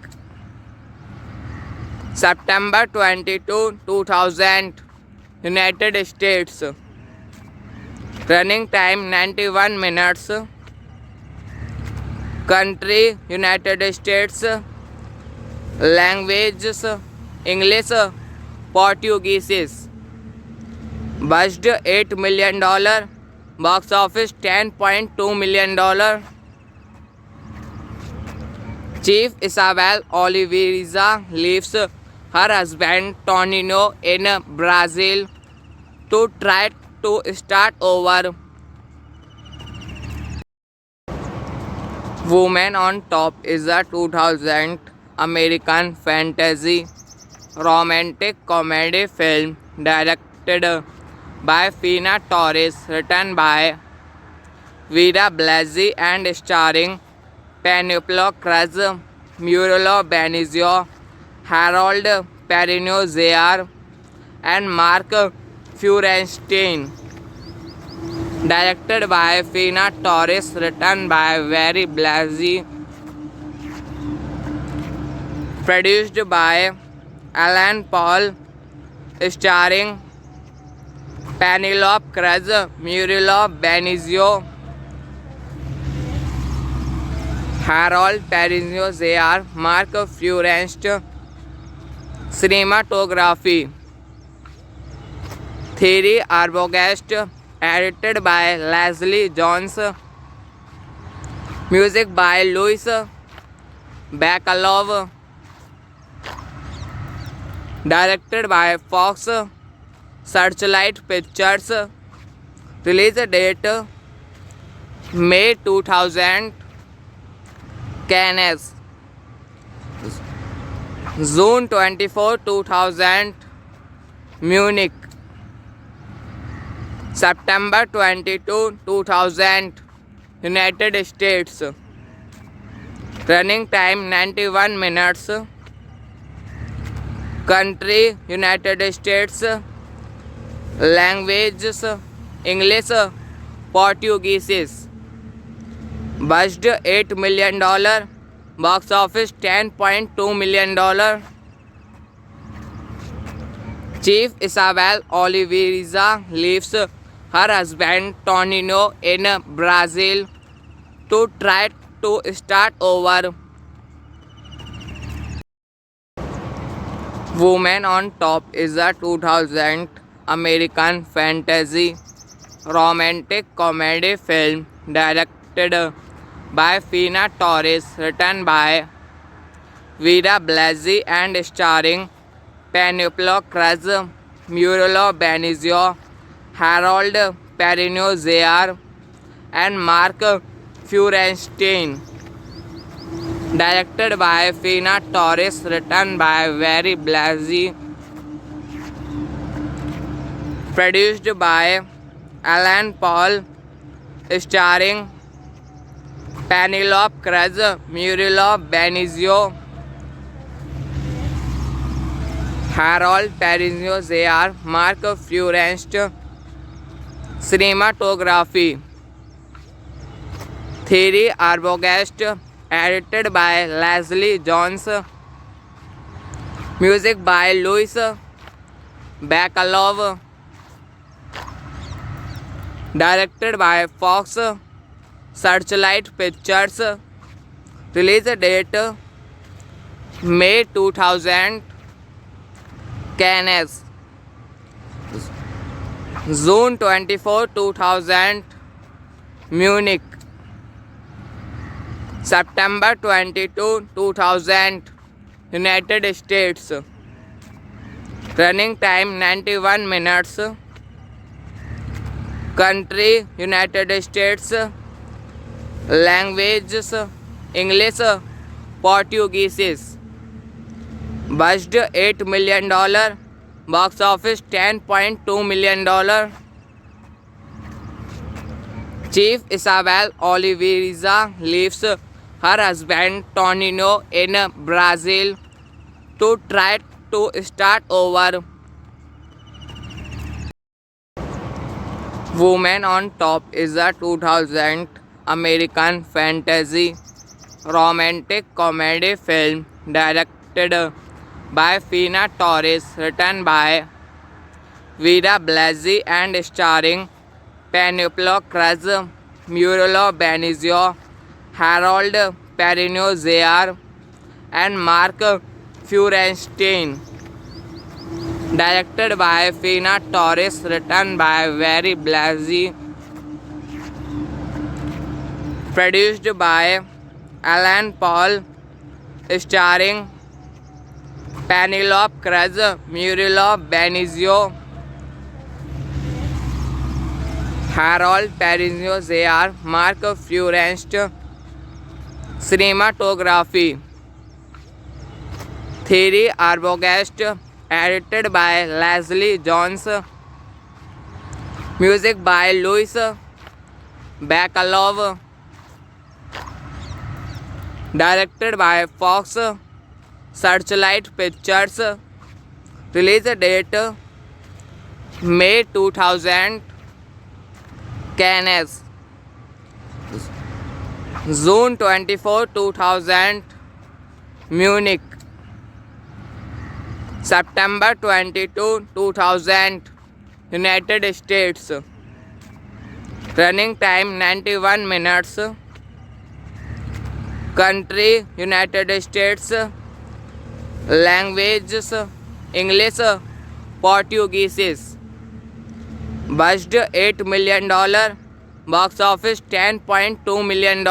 September 22, 2000, United States. Running time 91 minutes. Country United States. Languages English, Portuguese. Budget $8 million. Box office $10.2 million. Chief Isabel Oliveira leaves her husband Tonino in Brazil to try to start over. Woman on Top is a 2000 American fantasy romantic comedy film directed by Fina Torres, written by Vida Blasi and starring Penelope Cruz, Muriel Benizio, Harold Perrineau Jr. and Mark Feuerstein. Directed by Fina Torres, written by Vida Blasi, produced by Alan Paul, starring Penelope Cruz, Muriel Benizio, Harold Perrineau Jr., Mark Feuerstein. Cinematography Thierry Arbogast, edited by Leslie Jones, music by Louis Bacalov, directed by Fox Searchlight Pictures, release date May 2000, Cannes, June 24, 2000, Munich, September 22, 2000, United States. Running time 91 minutes. Country United States. Languages English, Portuguese. Budget $8 million. Box office $10.2 million. Chief Isabel Oliveira leaves her husband Tonino in Brazil to try to start over. Woman on Top is a 2000 American fantasy romantic comedy film directed by Fina Torres, written by Vida Blasi and starring Penelope Cruz, Muriel Benizio, Harold Perrineau Jr. and Mark Feuerstein. Directed by Fina Torres, written by Barry Blasey, produced by Alan Paul, starring Penelope Cruz, Murilo Benizio, Harold Perrineau Jr., Mark Furest. Cinematography Thierry Arbogast, edited by Leslie Jones, music by Louis Bacalov, directed by Fox Searchlight Pictures, release date May 2000, Cannes, June 24, 2000, Munich, September 22, 2000, United States. Running time 91 minutes. Country United States. Languages English, Portuguese. Budget $8 million. Box office $10.2 million. Chief Isabel Oliveira leaves her husband Tonino in Brazil to try to start over. Woman on Top is a 2000 American fantasy romantic comedy film directed by Fina Torres, written by Vera Blasey and starring Penelope Cruz, Murilo Benizio, Harold Perrineau Jr. and Mark Feuerstein. Directed by Fina Torres, written by Barry Blasey, produced by Alan Paul, starring Penelope Cruz, Murilo Benizio, Harold Perrineau Jr., Mark Furest. Cinematography Thierry Arbogast, edited by Leslie Jones, music by Louis Bacalov, directed by Fox Searchlight Pictures, release date May 2000, Cannes, June 24, 2000, Munich, September 22, 2000, United States. Running time 91 minutes. Country United States. Languages English, Portuguese. Budget $8 million. Box office $10.2 million.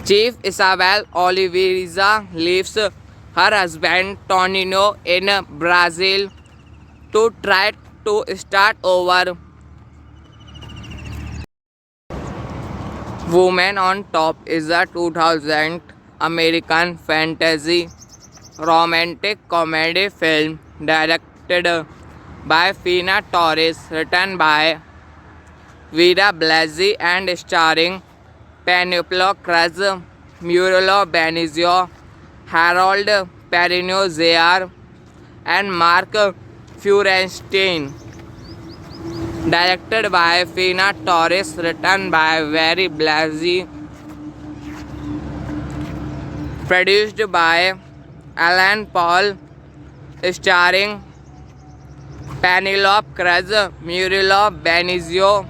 Chief Isabel Oliveira leaves her husband Tonino in Brazil to try to start over. Woman on Top is a 2000 American fantasy romantic comedy film directed by Fina Torres, written by Vera Blasey and starring Penelope Cruz, Murilo Benizio, Harold Perrineau Jr. and Mark Feuerstein. Directed by Fina Torres, written by Barry Blasey, produced by Alan Paul, starring Penelope Cruz, Murilo Benizio,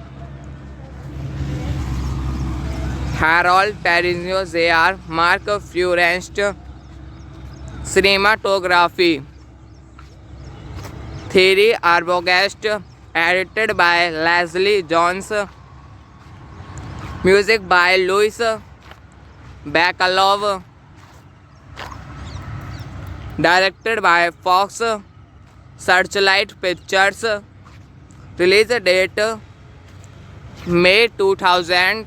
Harold Perrineau Jr., Mark Furest. Cinematography Thierry Arbogast, edited by Leslie Jones, music by Louis Bacalov, directed by Fox Searchlight Pictures, release date May 2000,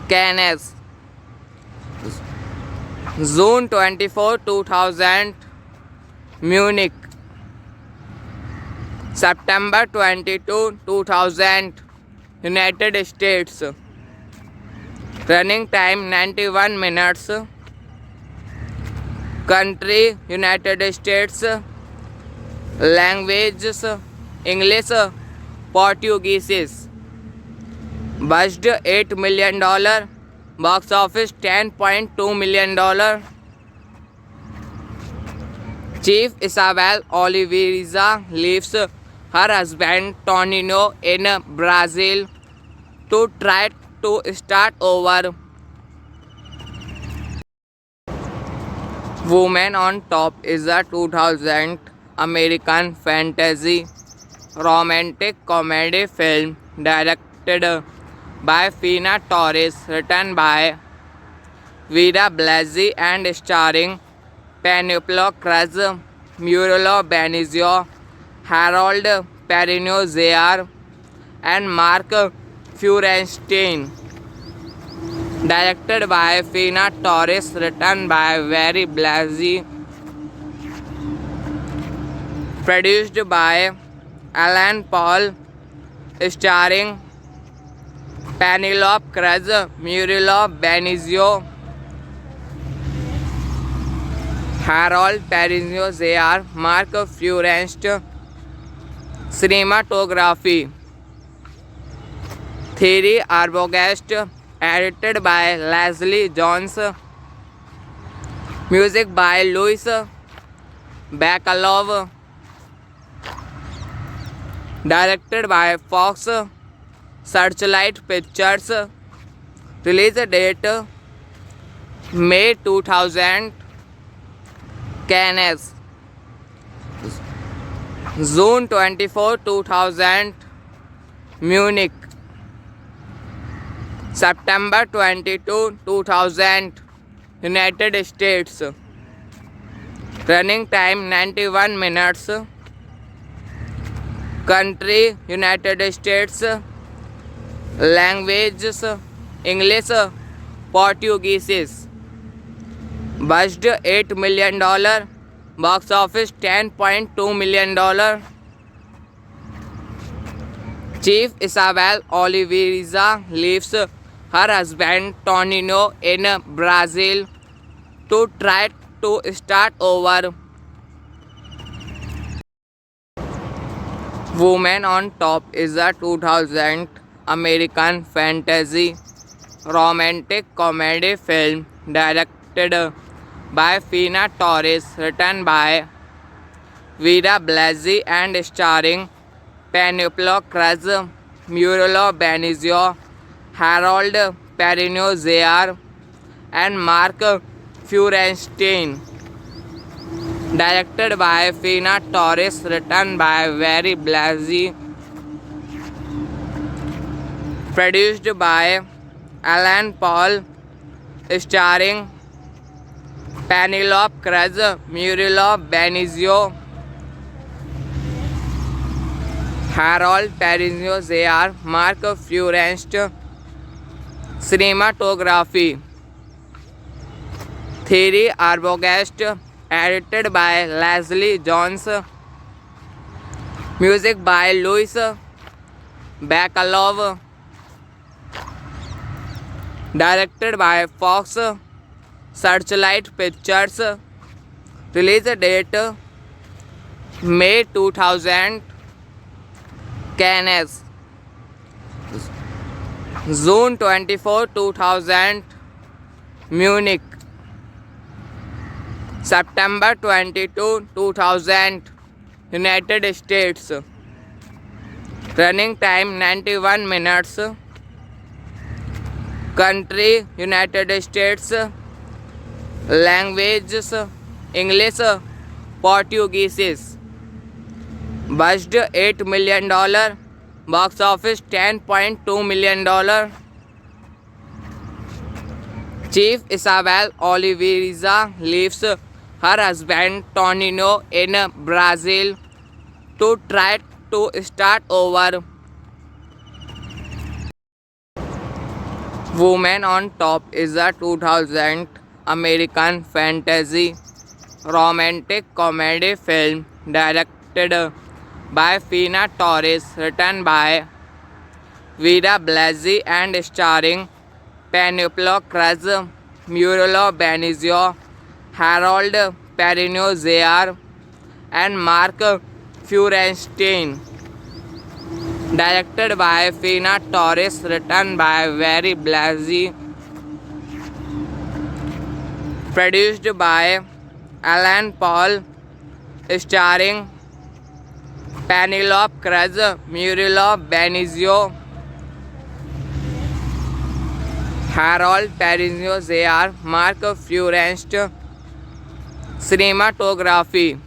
Cannes. June 24, 2000, Munich. September 22, 2000, United States. Running time 91 minutes. Country United States. Languages English, Portuguese. Budget $8 million. Box office $10.2 million. Chief Isabel Oliveira leaves her husband Tonino in Brazil to try to start over. Woman on Top is a 2000 American fantasy romantic comedy film directed by Fina Torres, written by Vera Blasi and starring Penelope Cruz, Muriel Benizio, Harold Perrineau Jr. and Mark Feuerstein. Directed by Fina Torres, written by Vera Blasi. Produced by Alan Paul, starring Penelope Cruz, Muriel Benizio, Harold Perrineau Jr., Mark Feuerstein. Cinematography Thierry Arbogast, edited by Leslie Jones. Music by Louis Bacalov. Directed by Fox Searchlight Pictures. Release date May 2000. Cannes. June 24, 2000, Munich. September 22, 2000, United States. Running time 91 minutes. Country United States. Languages English, Portuguese. Budget $8 million. Box office $10.2 million. Chief Isabel Oliveira leaves her husband Tonino in Brazil to try to start over. Woman on Top is a 2000 American fantasy romantic comedy film directed by Fina Torres, written by Vera Blasi and starring Penelope Cruz, Muriel Benizio, Harold Perrineau Jr. and Mark Feuerstein. Directed by Fina Torres, written by Vera Blasi. Produced by Alan Paul, starring Penelope Cruz, Muriel Benizio, Harold Perrineau Jr., Mark Feuerstein. Cinematography Thierry Arbogast, edited by Leslie Jones. Music by Louis Bacalov. Directed by Fox Searchlight Pictures. Release date May 2000. Cannes. June 24, 2000, Munich. September 22, 2000, United States. Running time 91 minutes. Country United States. Languages English, Portuguese. Budget $8 million. Box office $10.2 million. Chief Isabel Oliveira leaves her husband Tonino in Brazil to try to start over. Woman on Top is a 2000 American fantasy romantic comedy film directed by Fina Torres, written by Vida Blasi and starring Penelope Cruz, Muriel Benizio, Harold Perrineau Jr. and Mark Feuerstein. Directed by Fina Torres, written by Very Blasi, produced by Alan Paul, starring Penelope Cruz, Muriel Benizio, Harold Perrineau Jr., Mark Feuerstein. Cinematography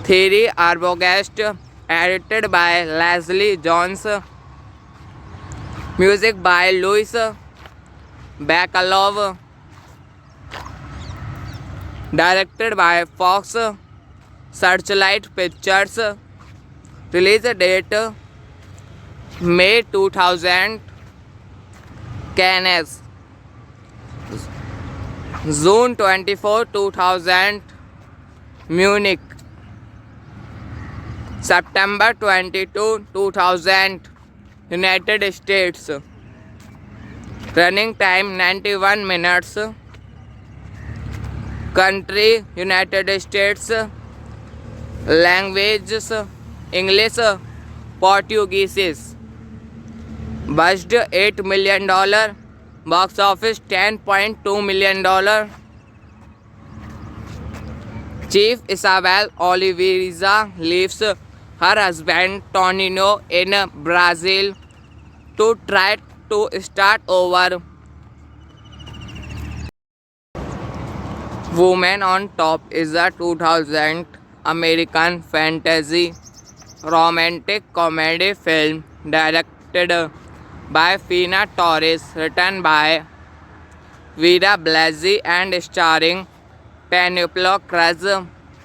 Thierry Arbogast, edited by Leslie Jones, music by Louis Bacalov, directed by Fox Searchlight Pictures, release date May 2000, Cannes, June 24, 2000, Munich, September 22, 2000, United States. Running time 91 minutes. Country United States. Languages English, Portuguese. Budget $8 million. Box office $10.2 million. Chief Isabel Oliveira leaves her husband Tonino in Brazil to try to start over. Woman on Top is a 2000 American fantasy romantic comedy film directed by Fina Torres, written by Vida Blasi and starring Penelope Cruz,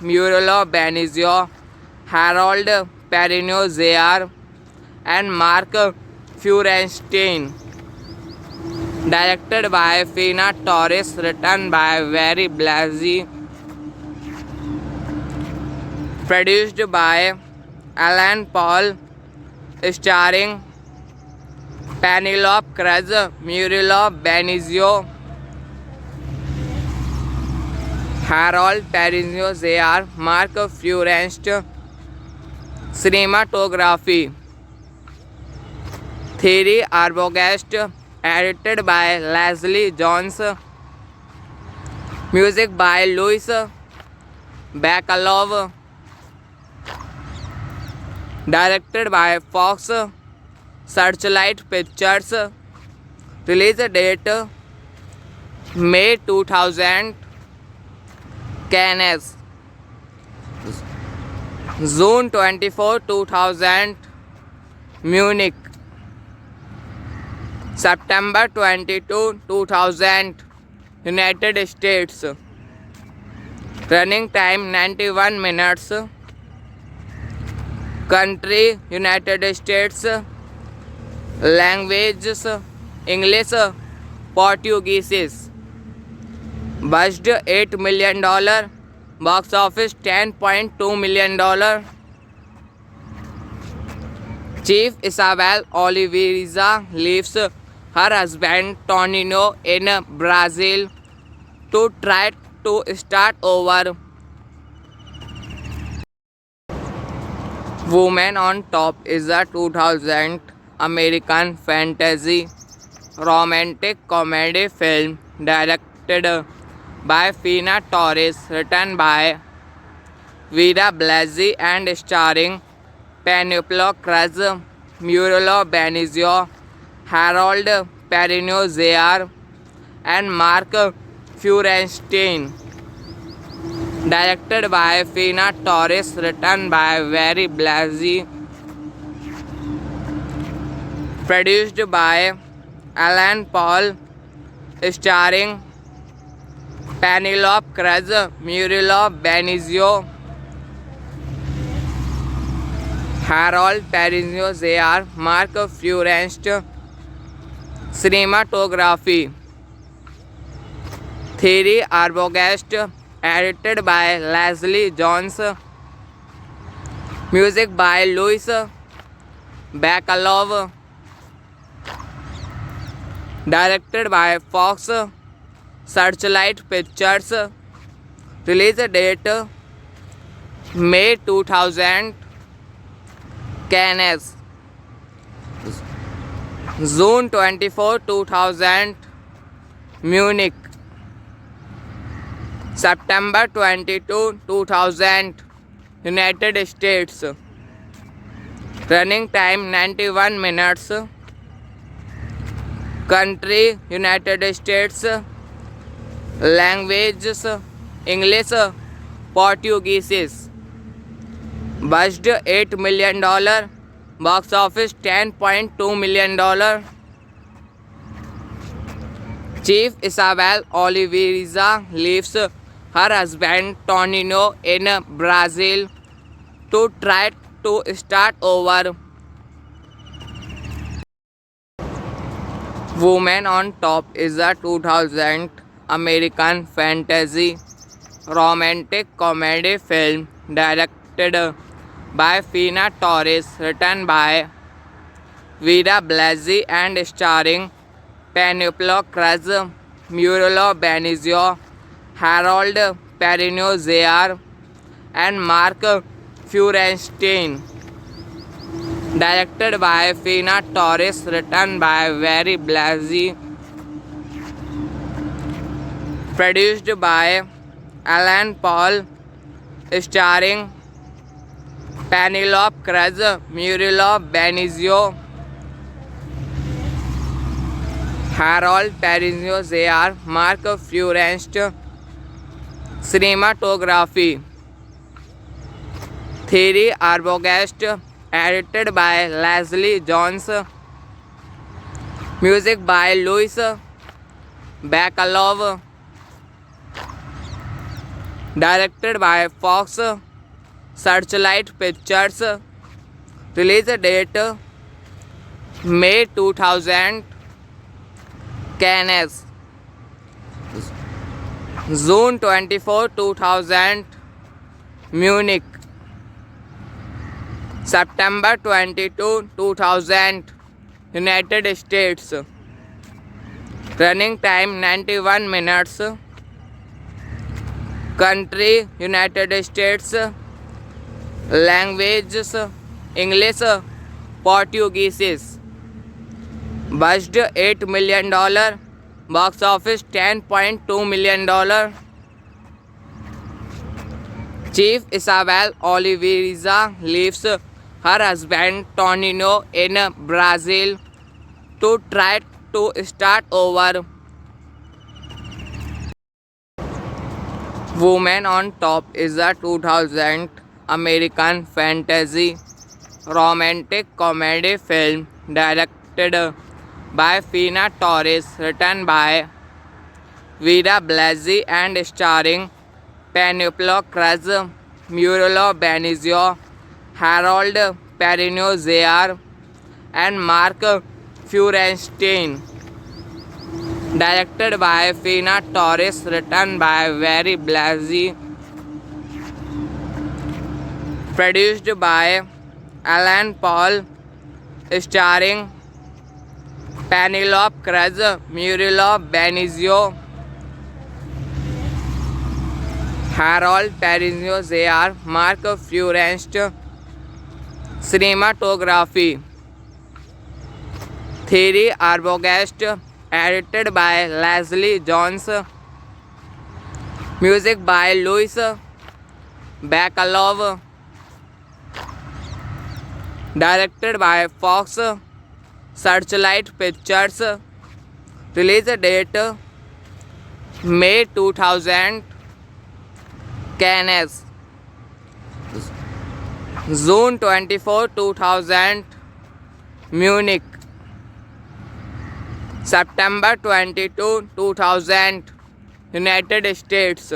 Muriel Benizio, Harold Perrineau Jr. and Mark Feuerstein. Directed by Fina Torres, written by Very Blasi, produced by Alan Paul, starring Penelope Cruz, Muriel Benizio, Harold Perrineau Jr., Mark Feuerstein. Cinematography Thierry Arbogast, edited by Leslie Jones, music by Louis Bacalov, directed by Fox Searchlight Pictures, release date May 2000, Cannes, June 24, 2000, Munich, September 22, 2000, United States. Running time 91 minutes. Country United States. Languages English, Portuguese. Budget $8 million. Box office $10.2 million. Chief Isabel Oliveira leaves her husband Tonino in Brazil to try to start over. Woman on Top is a 2000 American fantasy romantic comedy film directed by Fina Torres, written by Vida Blasi and starring Penelope Cruz, Muriel Benizio, Harold Perrineau Jr. and Mark Feuerstein. Directed by Fina Torres, written by Very Blasi, produced by Alan Paul, starring Penelope Cruz, Muriel Benizio, Harold Perrineau Jr., Mark Feuerstein. Cinematography. Theory Arbogast. Edited by Leslie Jones. Music by Louis Bacalov. Directed by Fox Searchlight Pictures. Release date May 2000. Cannes June 24, 2000. Munich September 22, 2000. United States. Running time 91 minutes. Country United States. Languages English, Portuguese. Budget $8 million. Box office $10.2 million. Chief Isabel Oliveira leaves her husband Tonino in Brazil to try to start over. Woman on Top is a 2000 American fantasy romantic comedy film directed by Fina Torres, written by Vida Blasi and starring Penelope Cruz, Muriel Benizio, Harold Perrineau Jr. and Mark Feuerstein. Directed by Fina Torres, written by Vida Blasi. Produced by Alan Paul, starring Penelope Cruz, Muriel Benizio, Harold Perrineau Jr., Mark Feuerstein. Cinematography. Theory Arbogast. Edited by Leslie Jones. Music by Louis Bacalov. Directed by Fox Searchlight Pictures. Release date May 2000. Cannes June 24, 2000. Munich September 22, 2000. United States. Running time 91 minutes. Country United States. Languages English, Portuguese. Budget $8 million. Box office $10.2 million. Chief Isabel Oliveira leaves her husband Tonino in Brazil to try to start over. Woman on Top is a 2000 American fantasy romantic comedy film directed by Fina Torres, written by Vida Blasi and starring Penelope Cruz, Muriel Benizio, Harold Perrineau Jr. and Mark Feuerstein. Directed by Fina Torres, written by Vida Blasi. Produced by Alan Paul, starring Penelope Cruz, Muriel Benizio, Harold Perrineau Jr., Mark Feuerstein. Cinematography. Theory Arbogast. Edited by Leslie Jones. Music by Louis Bacalov. Directed by Fox Searchlight Pictures. Release date May 2000. Cannes June 24, 2000. Munich September 22, 2000. United States.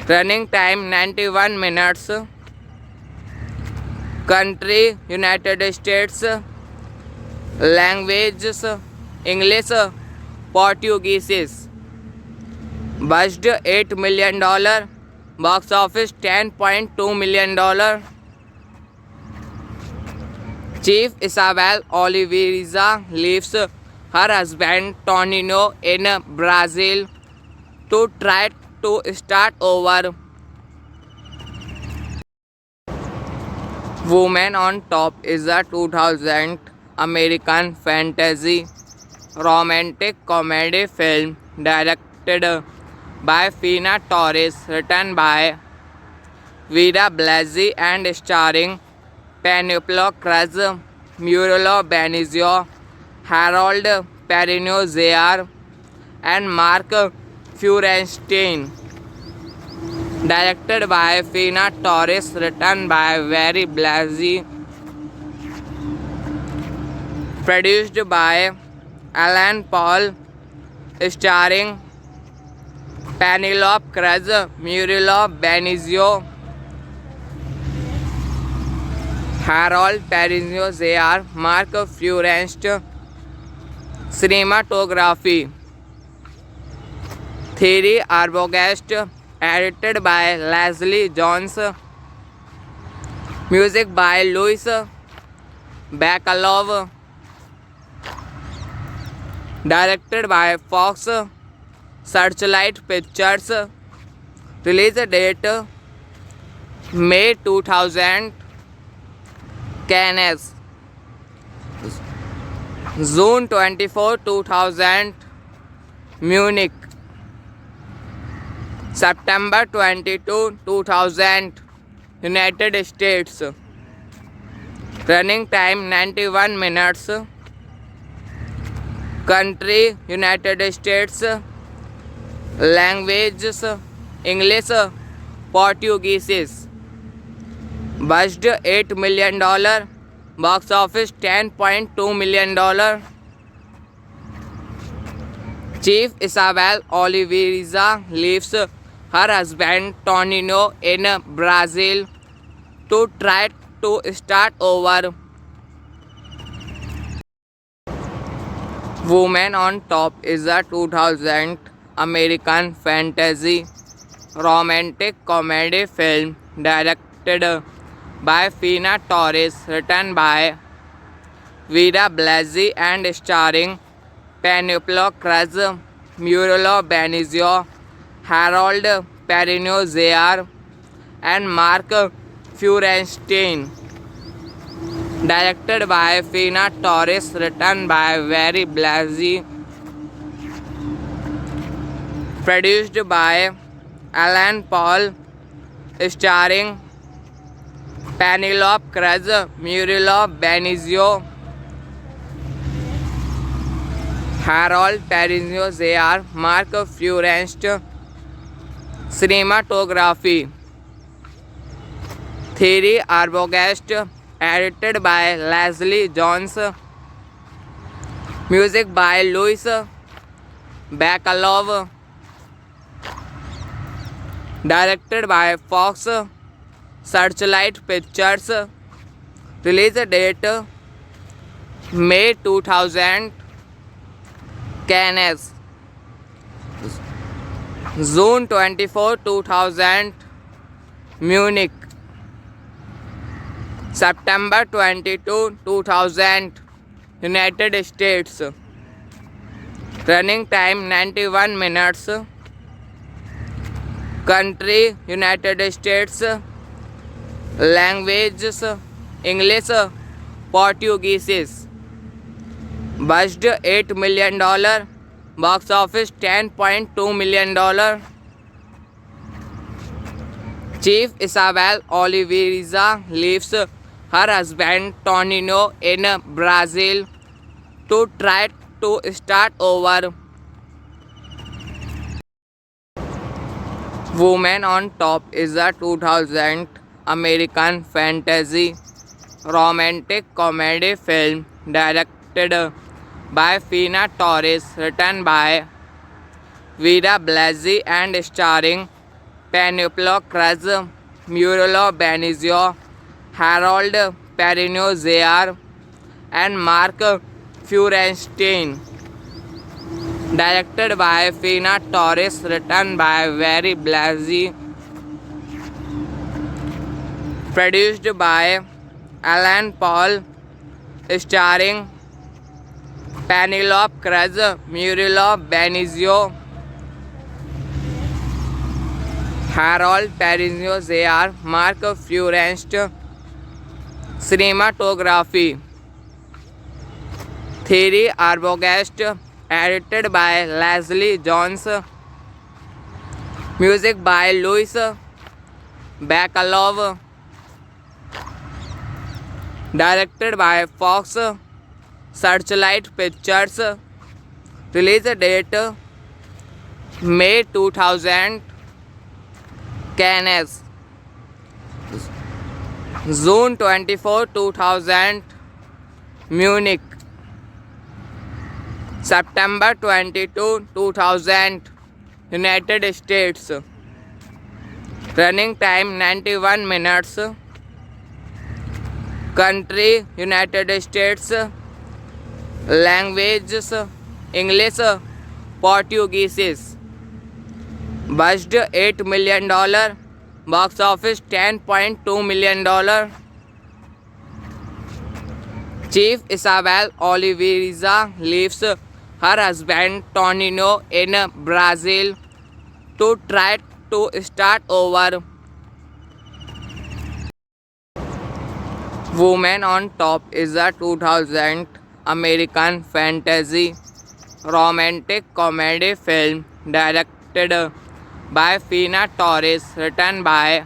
Running time 91 minutes. Country United States. Languages English, Portuguese. Budget $8 million. Box office $10.2 million. Chief Isabel Oliveira leaves her husband Tonino in Brazil to try to start over. Woman on Top is a 2000 American fantasy romantic comedy film directed by Fina Torres, written by Vida Blasi and starring Penelope Cruz, Muriel Benizio, Harold Perrineau Jr. and Mark Feuerstein. Directed by Fina Torres, written by Very Blasi, produced by Alan Paul, starring Penelope Cruz, Muriel Benizio, Harold Perrineau Jr., Mark Feuerstein. Cinematography Thierry Arbogast, edited by Leslie Jones, music by Louis Bacalov, directed by Fox Searchlight Pictures, release date May 2000, Cannes, June 24, 2000, Munich, September 22, 2000, United States. Running time 91 minutes. Country United States. Languages English, Portuguese. Budget $8 million. Box office $10.2 million. Chief Isabel Oliveira leaves her husband Tonino in Brazil to try to start over. Woman on Top is a 2000 American fantasy romantic comedy film directed by Fina Torres, written by Vida Blasi and starring Penelope Cruz, Muriel Benizio, Harold Perrineau Jr. and Mark Feuerstein. Directed by Fina Torres, written by Very Blasi, produced by Alan Paul, starring Penelope Cruz, Muriel Benizio, Harold Perrineau Jr., Mark Feuerstein. Cinematography Thierry Arbogast, edited by Leslie Jones, music by Louis Bacalov, directed by Fox Searchlight Pictures, release date May 2000, Cannes, June 24, 2000, Munich, September 22, 2000, United States. Running time 91 minutes. Country United States. Languages English, Portuguese. Budget $8 million. Box office $10.2 million. Chief Isabel Oliveira leaves her husband Tonino in Brazil to try to start over. Woman on Top is a 2000 American fantasy romantic comedy film directed by Fina Torres, written by Vida Blasi and starring Penelope Cruz, Muriel Benizio, Harold Perrineau Jr. and Mark Feuerstein. Directed by Fina Torres, written by Barry Blasey, produced by Alan Paul, starring Penelope Cruz, Murilo Benizio, Harold Perrineau Jr., Mark Furest. Cinematography Thierry Arbogast, edited by Leslie Jones, music by Louis Bacalov, directed by Fox Searchlight Pictures, release date May 2000, Cannes, June 24, 2000, Munich, September 22, 2000, United States. Running time 91 minutes. Country United States. Languages English, Portuguese. Budget $8 million. Box office $10.2 million. Chief Isabel Oliveira leaves her husband Tonino in Brazil to try to start over. Woman on Top is a 2000 American fantasy romantic comedy film directed by Fina Torres, written by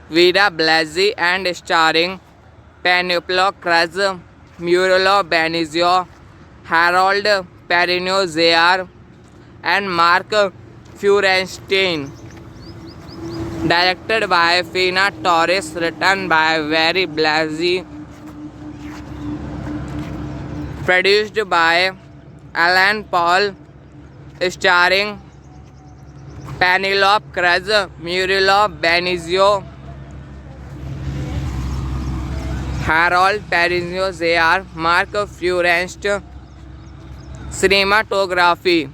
Vera Blasey and starring Penelope Cruz, Murilo Benizio, Harold Perrineau Jr. and Mark Feuerstein. Directed by Fina Torres, written by Barry Blasey, produced by Alan Paul, starring Penelope Cruz, Murilo Benizio, Harold Perrineau Jr., Mark Feuerst. Cinematography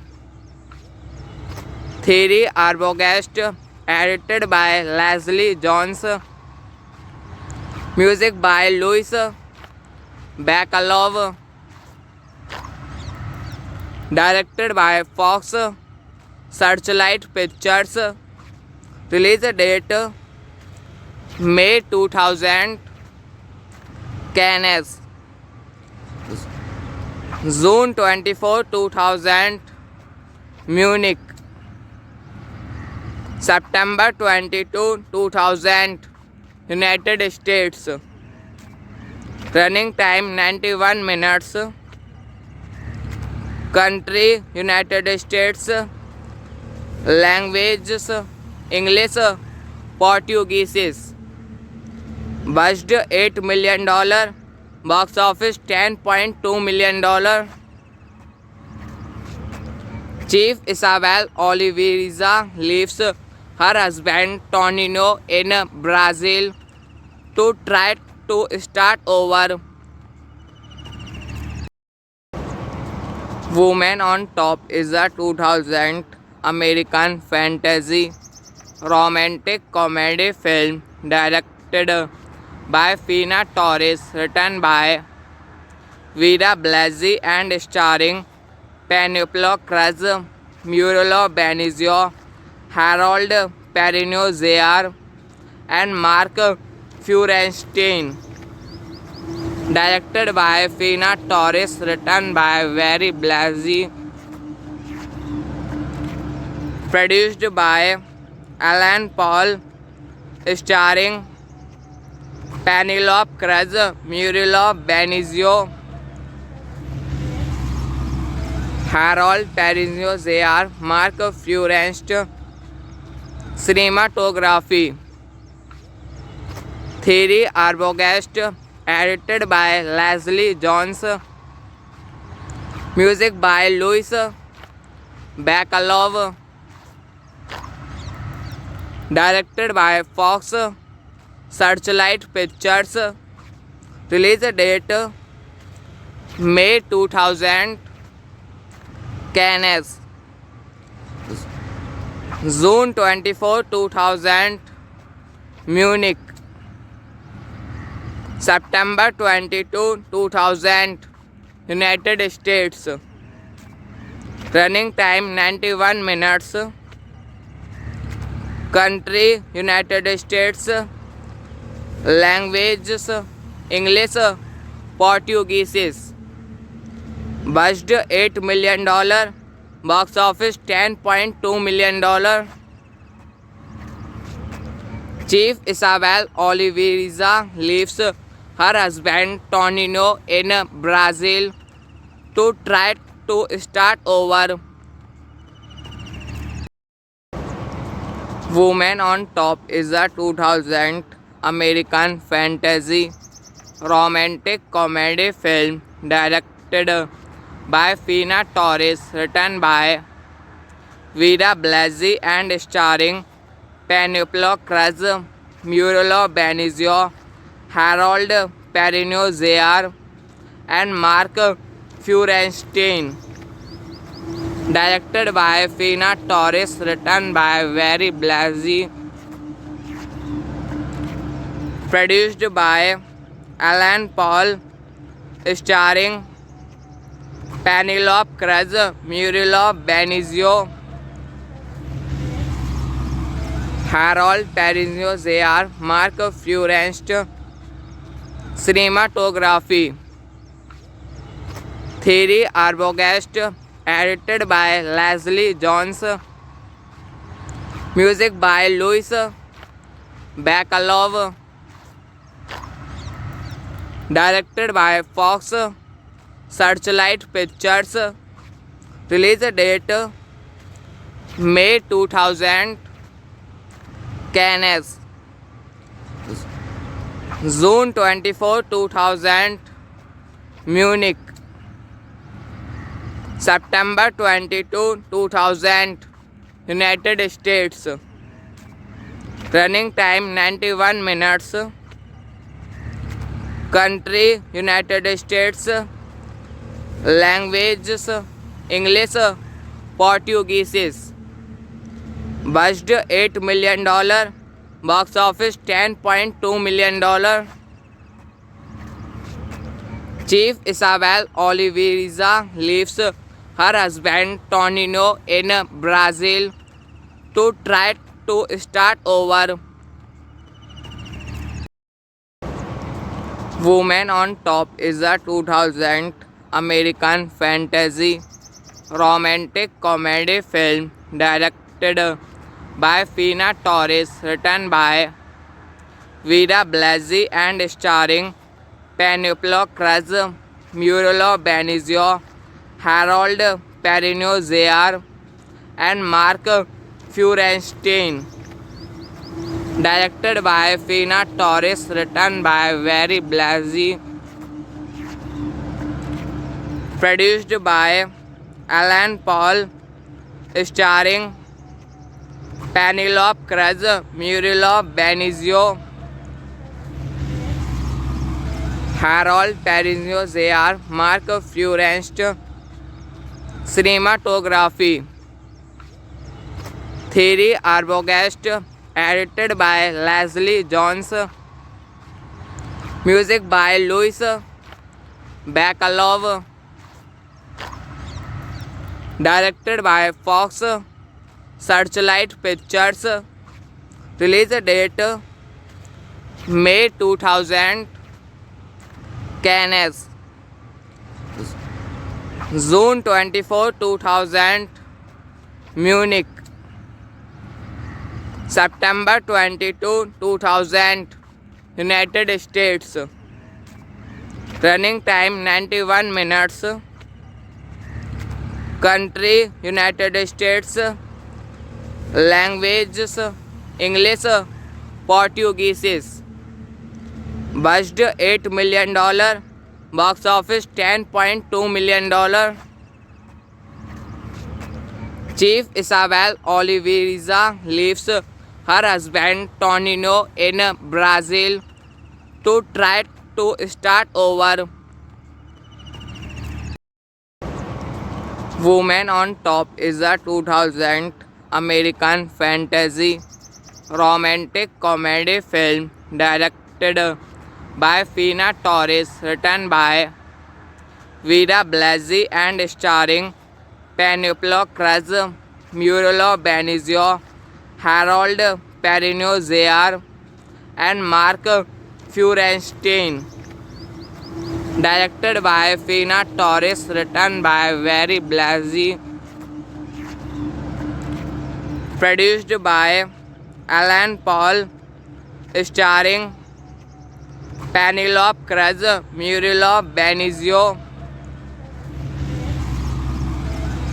Thierry Arbogast, edited by Leslie Jones, music by Louis Bacalov, directed by Fox Searchlight Pictures, release date May 2000, Cannes, June 24, 2000, Munich, September 22, 2000, United States. Running time 91 minutes. Country United States. Languages English, Portuguese. Budget $8 million. Box office $10.2 million. Chief Isabel Oliveira leaves her husband Tonino in Brazil to try to start over. Woman on Top is a 2000 American fantasy romantic comedy film directed by Fina Torres, written by Vera Blasey and starring Penelope Cruz, Murilo Benizio, Harold Perrineau Jr. and Mark Feuerstein. Directed by Fina Torres, written by Barry Blasey, produced by Alan Paul, starring Penelope Cruz, Murilo Benizio, Harold Perrineau Jr., Mark Feuerst. Cinematography Thierry Arbogast, edited by Leslie Jones, music by Louis Bacalov, directed by Fox Searchlight Pictures, release date May 2000, Cannes, June 24, 2000, Munich, September 22, 2000, United States. Running time 91 minutes. Country United States. Languages English, Portuguese. Budget $8 million. Box office $10.2 million. Chief Isabel Oliveira leaves her husband Tonino in Brazil to try to start over. Woman on Top is a 2000 American fantasy romantic comedy film directed by Fina Torres, written by Vera Blasi and starring Penelope Cruz, Muriel Benizio, Harold Perrineau Jr. and Mark Feuerstein. Directed by Fina Torres, written by Vera Blasi. Produced by Alan Paul, starring Penelope Cruz, Muriel Benizio, Harold Perrineau Jr., Mark Feuerstein. Cinematography Thierry Arbogast, edited by Leslie Jones. Music by Louis Bacalov. Directed by Fox Searchlight Pictures. Release date May 2000. Cannes, June 24, 2000, Munich, September 22, 2000, United States. Running time 91 minutes. Country United States. Languages English, Portuguese. Budget $8 million. Box office $10.2 million. Chief Isabel Oliveira leaves her husband Tonino in Brazil to try to start over. Woman on Top is a 2000 American fantasy romantic comedy film directed by Fina Torres, written by Vera Blasi and starring Penelope Cruz, Muriel Benizio, Harold Perrineau Jr. and Mark Feuerstein. Directed by Fina Torres, written by Vera Blasi. Produced by Alan Paul, starring Penelope Cruz, Muriel Benizio, Harold Perrineau Jr., Mark Feuerstein. Cinematography Thierry Arbogast, edited by Leslie Jones. Music by Louis Bacalov. Directed by Fox Searchlight Pictures. Release date May 2000. Cannes, June 24, 2000, Munich, September 22, 2000, United States. Running time 91 minutes. Country United States. Languages English, Portuguese. Budget $8 million. Box office $10.2 million. Chief Isabel Oliveira leaves her husband Tonino in Brazil to try to start over. Woman on Top is a 2000 American fantasy romantic comedy film directed by Fina Torres, written by Vida Blasi and starring Penelope Cruz, Muriel Benizio, Harold Perrineau Jr. and Mark Feuerstein. Directed by Fina Torres, written by Very Blasi, produced by Alan Paul, starring Penelope Cruz, Muriel Benizio,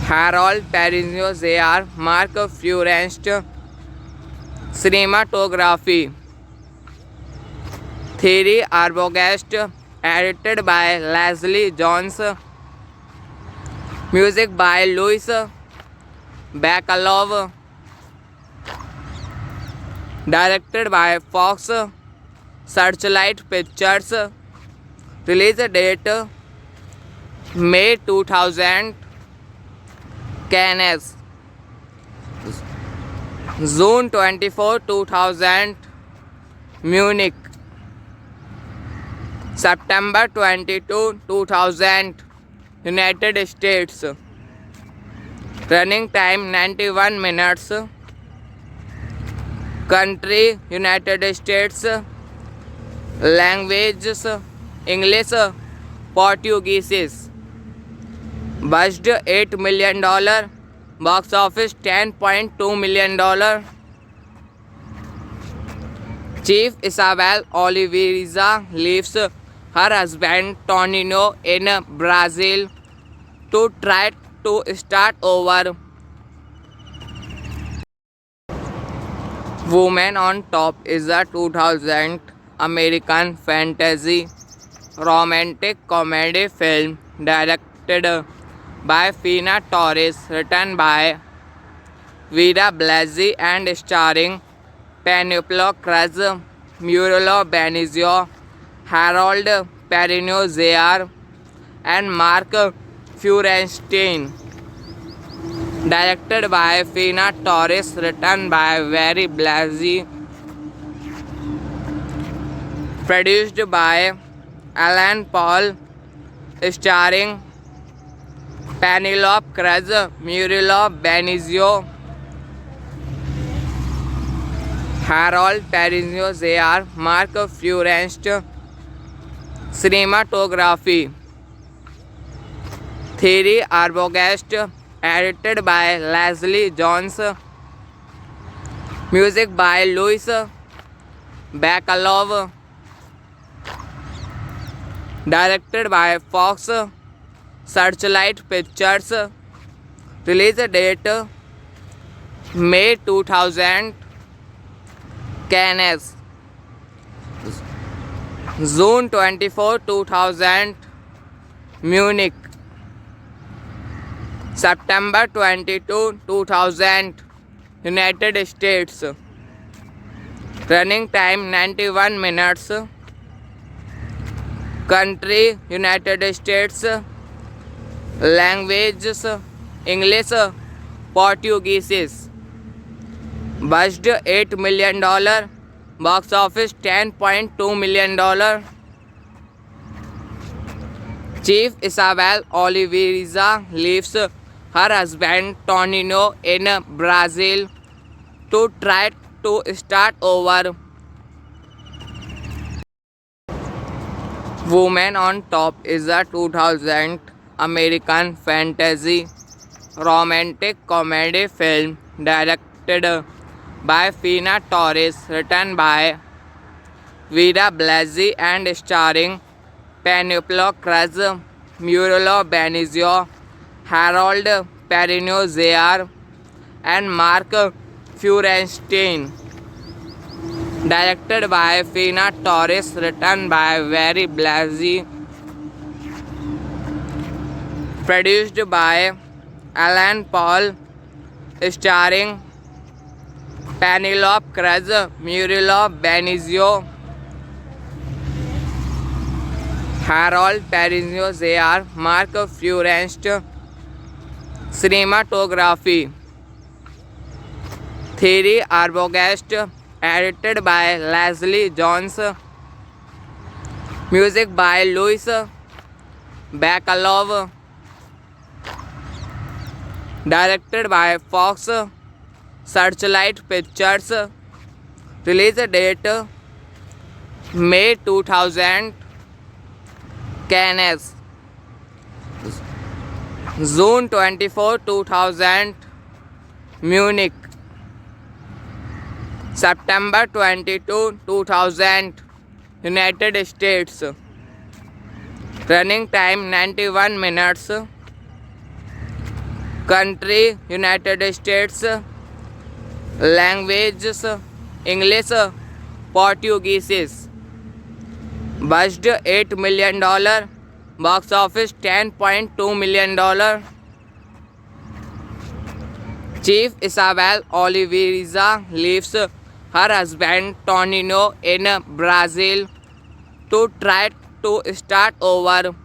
Harold Perrineau Jr., Mark Feuerstein. Cinematography Thierry Arbogast, edited by Leslie Jones, music by Louis Bacalov, directed by Fox Searchlight Pictures, release date May 2000, Cannes, June 24, 2000, Munich, September 22, 2000, United States. Running time 91 minutes. Country United States. Languages English, Portuguese. Budget $8 million. Box office $10.2 million. Chief Isabel Oliveira leaves her husband Tonino in Brazil to try to start over. Woman on Top is a 2000 American fantasy romantic comedy film directed by Fina Torres, written by Vida Blasi and starring Penelope Cruz, Muriel Benizio, Harold Perrineau Jr. and Mark Feuerstein. Directed by Fina Torres, written by Very Blasi, produced by Alan Paul, starring Penelope Cruz, Muriel Benizio, Harold Perrineau Jr., Mark Feuerstein. Cinematography Thierry Arbogast, edited by Leslie Jones, music by Louis Bacalov, directed by Fox Searchlight Pictures, release date May 2000, Cannes, June 24, 2000, Munich, September 22, 2000, United States. Running time 91 minutes. Country United States. Languages English, Portuguese. Budget $8 million. Box office $10.2 million. Chief Isabel Oliveira leaves her husband Tonino in Brazil to try to start over. Woman on Top is a 2000 American fantasy romantic comedy film directed by Fina Torres, written by Vida Blasi and starring Penelope Cruz, Muriel Benizio, Harold Perrineau Jr. and Mark Feuerstein. Directed by Fina Torres, written by Very Blasi, produced by Alan Paul, starring Penelope Cruz, Muriel Benizio, Harold Perrineau Jr., Mark Feuerstein. cinematography. 3 Arbogast, edited by Leslie Jones. Music by Louis Bacalov. Directed by Fox Searchlight Pictures. Release date May 2000. Cannes June 24, 2000. Munich September 22, 2000. United States. Running time 91 minutes. Country United States. Languages English, Portuguese. Budget $8 million. Box office $10.2 million. Chief Isabel Oliveira leaves her husband Tonino in Brazil to try to start over.